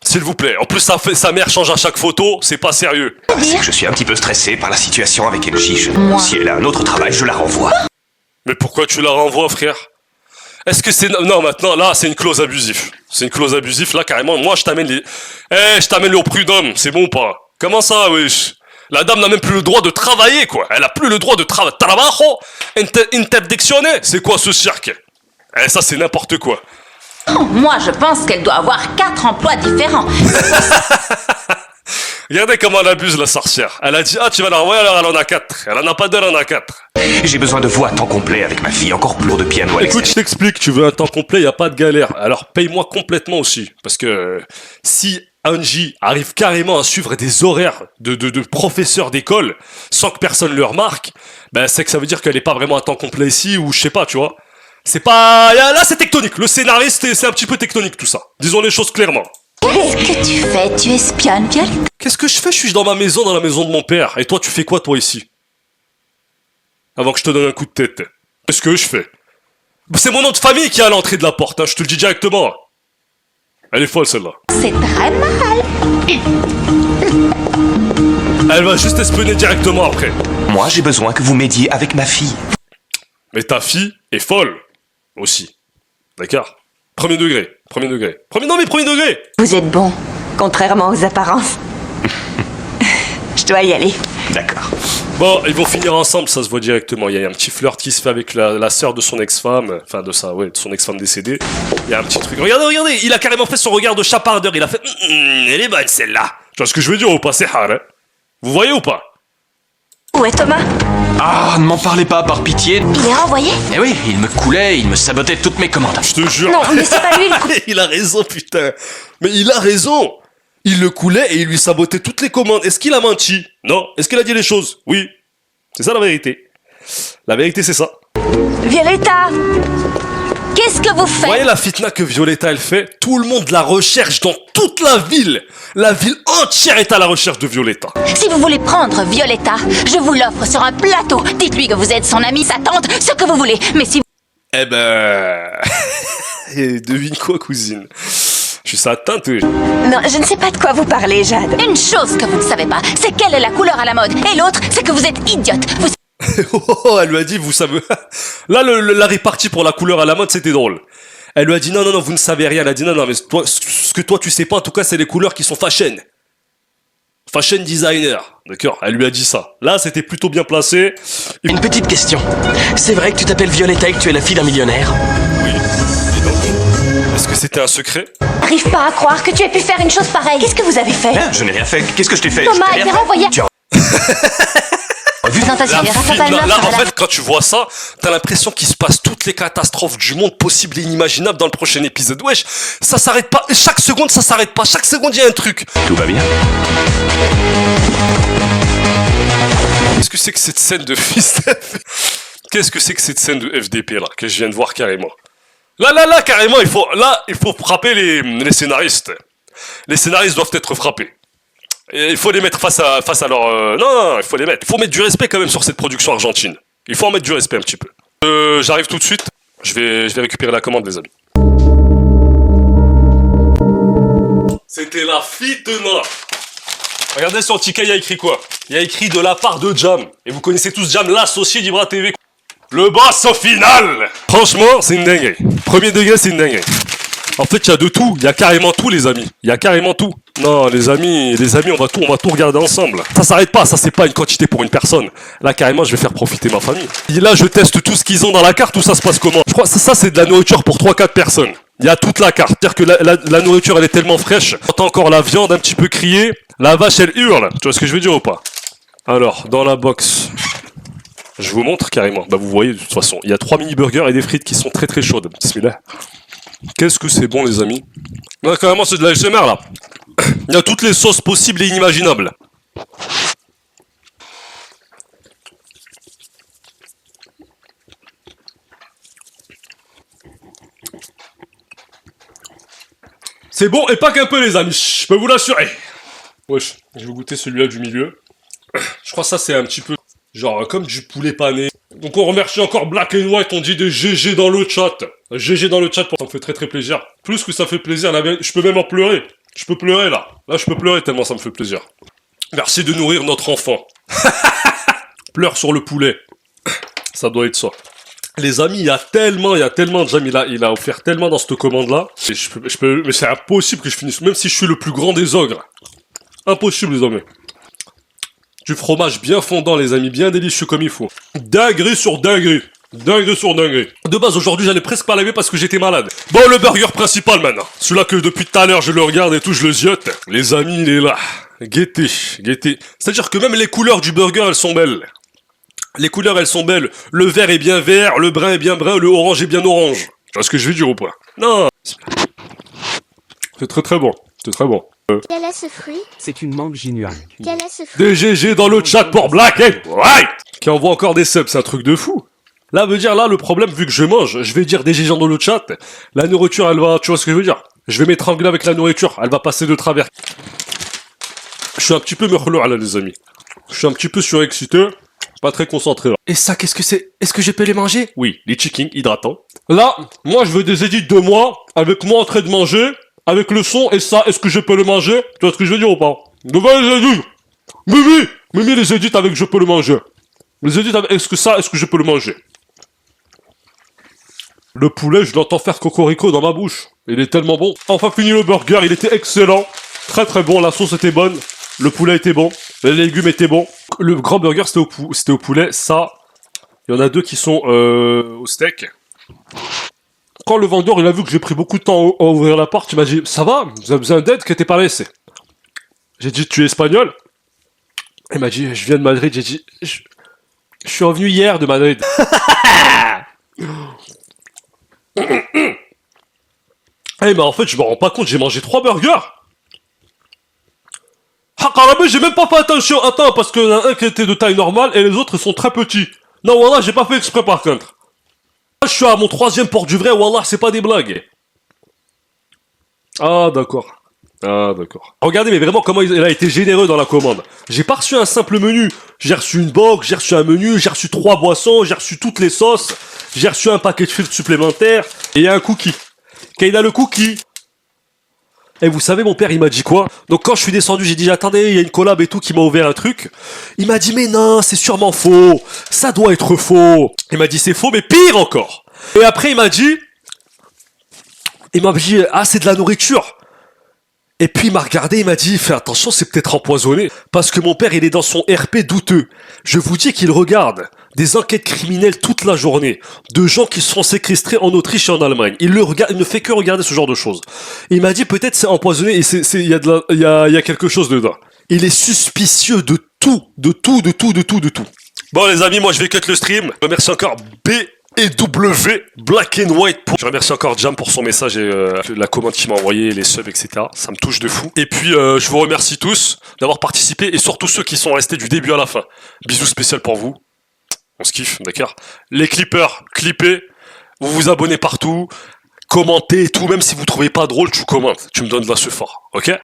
S'il vous plaît. En plus, sa mère change à chaque photo, c'est pas sérieux. C'est que je suis un petit peu stressé par la situation avec NJ. Si elle a un autre travail, je la renvoie. Mais pourquoi tu la renvoies, frère? Est-ce que c'est... Non, maintenant, là, c'est une clause abusive. C'est une clause abusive, là, carrément. Moi, je t'amène les... je t'amène au prud'homme, c'est bon ou pas? Comment ça, wesh? La dame n'a même plus le droit de travailler, quoi. Elle a plus le droit de travailler. Trabajo interdictionné. C'est quoi, ce cirque? Ça, c'est n'importe quoi. Moi, je pense qu'elle doit avoir 4 emplois différents. Regardez comment elle abuse, la sorcière. Elle a dit, ah, tu vas la renvoyer, alors elle en a 4. Elle en a pas 2, elle en a 4. J'ai besoin de vous à temps complet avec ma fille, encore plus lourd de piano à Écoute, je t'explique, tu veux un temps complet, y a pas de galère. Alors, paye-moi complètement aussi. Parce que si Angie arrive carrément à suivre des horaires de professeurs d'école sans que personne le remarque, ben, c'est que ça veut dire qu'elle est pas vraiment à temps complet ici, ou je sais pas, tu vois. C'est pas... Là, c'est tectonique. Le scénariste, c'est un petit peu tectonique, tout ça. Disons les choses clairement. Qu'est-ce que tu fais? Tu espionnes, Viol? Qu'est-ce que je fais? Je suis dans ma maison, dans la maison de mon père. Et toi, tu fais quoi, toi, ici? Avant que je te donne un coup de tête. Qu'est-ce que je fais? C'est mon nom de famille qui est à l'entrée de la porte, hein, je te le dis directement. Elle est folle, celle-là. C'est très mal. Elle va juste espionner directement après. Moi, j'ai besoin que vous m'aidiez avec ma fille. Mais ta fille est folle. Aussi. D'accord? Premier degré. Premier degré. Non, mais premier degré! Vous êtes bon, contrairement aux apparences. Je dois y aller. D'accord. Bon, ils vont finir ensemble, ça se voit directement. Il y a un petit flirt qui se fait avec la sœur de son ex-femme. Enfin, de son ex-femme décédée. Il y a un petit truc. Regardez, il a carrément fait son regard de chapardeur. Il a fait, elle est bonne celle-là. Tu vois ce que je veux dire ou pas? C'est hard, hein? Vous voyez ou pas? Où est Thomas? Ah, ne m'en parlez pas, par pitié. Il est renvoyé? Eh oui, il me coulait, il me sabotait toutes mes commandes. Je te jure. Non, mais c'est pas lui le coup. Il a raison, putain. Mais il a raison. Il le coulait et il lui sabotait toutes les commandes. Est-ce qu'il a menti? Non. Est-ce qu'il a dit les choses? Oui. C'est ça la vérité. La vérité, c'est ça. Violetta! Qu'est-ce que vous Vous faites? voyez la fitna que Violetta elle fait? Tout le monde la recherche dans toute la ville. La ville entière est à la recherche de Violetta. Si vous voulez prendre Violetta, je vous l'offre sur un plateau. Dites-lui que vous êtes son amie, sa tante, ce que vous voulez. Mais si Eh ben... Et devine quoi, cousine? Je suis sa tante. Non, je ne sais pas de quoi vous parlez, Jade. Une chose que vous ne savez pas, c'est quelle est la couleur à la mode. Et l'autre, c'est que vous êtes idiote. Vous... Oh, elle lui a dit, vous savez... Là, la répartie pour la couleur à la mode, c'était drôle. Elle lui a dit, non, vous ne savez rien. Elle a dit, non, mais toi, ce que toi, tu sais pas, en tout cas, c'est les couleurs qui sont fashion. Fashion designer. D'accord, elle lui a dit ça. Là, c'était plutôt bien placé. Une petite question. C'est vrai que tu t'appelles Violetta et que tu es la fille d'un millionnaire? Oui. Et donc, est-ce que c'était un secret? J'arrive pas à croire que tu aies pu faire une chose pareille. Qu'est-ce que vous avez fait? Je n'ai rien fait. Qu'est-ce que je t'ai fait? Thomas Je a t'ai été rien fait. renvoyé. Tu as- Présentation des rassemblements Là, sur en la- fait, quand tu vois ça, t'as l'impression qu'il se passe toutes les catastrophes du monde possibles et inimaginables dans le prochain épisode. Wesh, ça s'arrête pas. Chaque seconde, ça s'arrête pas. Chaque seconde, il y a un truc. Tout va bien? Qu'est-ce que c'est que cette scène de fils de... Qu'est-ce que c'est que cette scène de FDP, là, que je viens de voir carrément? Là, carrément, il faut frapper les scénaristes. Les scénaristes doivent être frappés. Et il faut les mettre face à leur... Non, il faut les mettre. Il faut mettre du respect quand même sur cette production argentine. Il faut en mettre du respect un petit peu. J'arrive tout de suite. Je vais récupérer la commande, les amis. C'était la fitna. Regardez sur le ticket, il y a écrit quoi? Il y a écrit de la part de Jam. Et vous connaissez tous Jam, l'associé d'Ibra TV. Le boss au final. Franchement, c'est une dinguerie. Premier degré, c'est une dinguerie. En fait, il y a de tout. Il y a carrément tout, les amis. Il y a carrément tout. Non, les amis, on va tout regarder ensemble. Ça s'arrête pas. Ça, c'est pas une quantité pour une personne. Là, carrément, je vais faire profiter ma famille. Et là, je teste tout ce qu'ils ont dans la carte. Tout ça se passe comment? Je crois que ça, c'est de la nourriture pour 3-4 personnes. Il y a toute la carte. C'est-à-dire que la nourriture, elle est tellement fraîche. On entend encore la viande un petit peu crier. La vache, elle hurle. Tu vois ce que je veux dire ou pas? Alors, dans la box... Je vous montre carrément. Bah, vous voyez, de toute façon. Il y a 3 mini-burgers et des frites qui sont très très chaudes. Bismillah. Qu'est-ce que c'est bon, les amis. Là, carrément, c'est de la SMR, là. Il y a toutes les sauces possibles et inimaginables. C'est bon, et pas qu'un peu, les amis. Je peux vous l'assurer. Wesh, je vais goûter celui-là du milieu. Je crois que ça, c'est un petit peu... genre, comme du poulet pané. Donc on remercie encore Black and White, on dit des GG dans le chat. GG dans le chat, ça me fait très très plaisir. Plus que ça fait plaisir, je peux même en pleurer. Je peux pleurer là. Là je peux pleurer tellement ça me fait plaisir. Merci de nourrir notre enfant. Pleure sur le poulet. Ça doit être ça. Les amis, il y a tellement de jam, il a offert tellement dans cette commande là. Et mais c'est impossible que je finisse, même si je suis le plus grand des ogres. Impossible les amis. Du fromage bien fondant, les amis, bien délicieux comme il faut. Dinguerie sur dinguerie. Dinguerie sur dinguerie. De base, aujourd'hui, j'allais presque pas laver parce que j'étais malade. Bon, le burger principal, maintenant. Celui-là que depuis tout à l'heure, je le regarde et tout, je le ziote. Les amis, il est là. Guettez, guettez. C'est-à-dire que même les couleurs du burger, elles sont belles. Les couleurs, elles sont belles. Le vert est bien vert, le brun est bien brun, le orange est bien orange. Tu vois ce que je veux dire ou pas? Non. C'est très très bon. C'est très bon. Quel est ce fruit? C'est une mangue ginuang. Quel est ce fruit? Des GG dans le chat pour Black and White qui envoie encore des subs, c'est un truc de fou. Là, veut dire, là, le problème, vu que je mange, je vais dire des GG dans le chat, la nourriture, elle va, tu vois ce que je veux dire? Je vais m'étrangler avec la nourriture, elle va passer de travers. Je suis un petit peu merlou là, les amis. Je suis un petit peu surexcité, pas très concentré là. Et ça, qu'est-ce que c'est? Est-ce que je peux les manger? Oui, les chickens hydratants. Là, moi, je veux des édits de moi, avec moi en train de manger, avec le son, et ça, est-ce que je peux le manger? Tu vois ce que je veux dire ou pas? Devant les édits! Mimi, les édits avec je peux le manger. Les édits avec est-ce que je peux le manger? Le poulet, je l'entends faire cocorico dans ma bouche. Il est tellement bon. Enfin fini le burger, il était excellent. Très très bon, la sauce était bonne. Le poulet était bon. Les légumes étaient bons. Le grand burger, c'était au poulet. Ça, il y en a deux qui sont au steak. Quand le vendeur, il a vu que j'ai pris beaucoup de temps à ouvrir la porte, il m'a dit « Ça va? Vous avez besoin d'aide? Que t'es pas laissé ?» J'ai dit « Tu es espagnol ?» Il m'a dit « Je viens de Madrid. » J'ai dit « Je suis revenu hier de Madrid. » Eh mais en fait, je me rends pas compte, j'ai mangé 3 burgers. Ah, carrément, j'ai même pas fait attention. Attends, parce qu'il y en a un qui était de taille normale et les autres, ils sont très petits. Non, voilà, j'ai pas fait exprès par contre. Je suis à mon 3e port du vrai, wallah, c'est pas des blagues. Ah, d'accord. Ah, d'accord. Regardez, mais vraiment, comment il a été généreux dans la commande. J'ai pas reçu un simple menu. J'ai reçu une box, j'ai reçu un menu, j'ai reçu 3 boissons, j'ai reçu toutes les sauces, j'ai reçu un paquet de frites supplémentaires, et il y a un cookie. Quand il a le cookie. Et vous savez, mon père, il m'a dit quoi? Donc quand je suis descendu, j'ai dit, attendez, il y a une collab et tout qui m'a ouvert un truc. Il m'a dit, mais non, c'est sûrement faux. Ça doit être faux. Il m'a dit, c'est faux, mais pire encore. Et après, il m'a dit, ah, c'est de la nourriture. Et puis il m'a regardé, il m'a dit, fais attention, c'est peut-être empoisonné. Parce que mon père, il est dans son RP douteux. Je vous dis qu'il regarde des enquêtes criminelles toute la journée, de gens qui se font séquestrer en Autriche et en Allemagne. Il ne fait que regarder ce genre de choses. Il m'a dit, peut-être c'est empoisonné et il y a quelque chose dedans. Il est suspicieux de tout. Bon les amis, moi je vais cut le stream. Je remercie encore et W, Black and White. Je remercie encore Jam pour son message et la commande qu'il m'a envoyé, les subs, etc. Ça me touche de fou. Et puis, je vous remercie tous d'avoir participé et surtout ceux qui sont restés du début à la fin. Bisous spécial pour vous. On se kiffe, d'accord? Les clippers, clippez. Vous vous abonnez partout. Commentez et tout. Même si vous trouvez pas drôle, tu commentes. Tu me donnes de la ce fort, ok?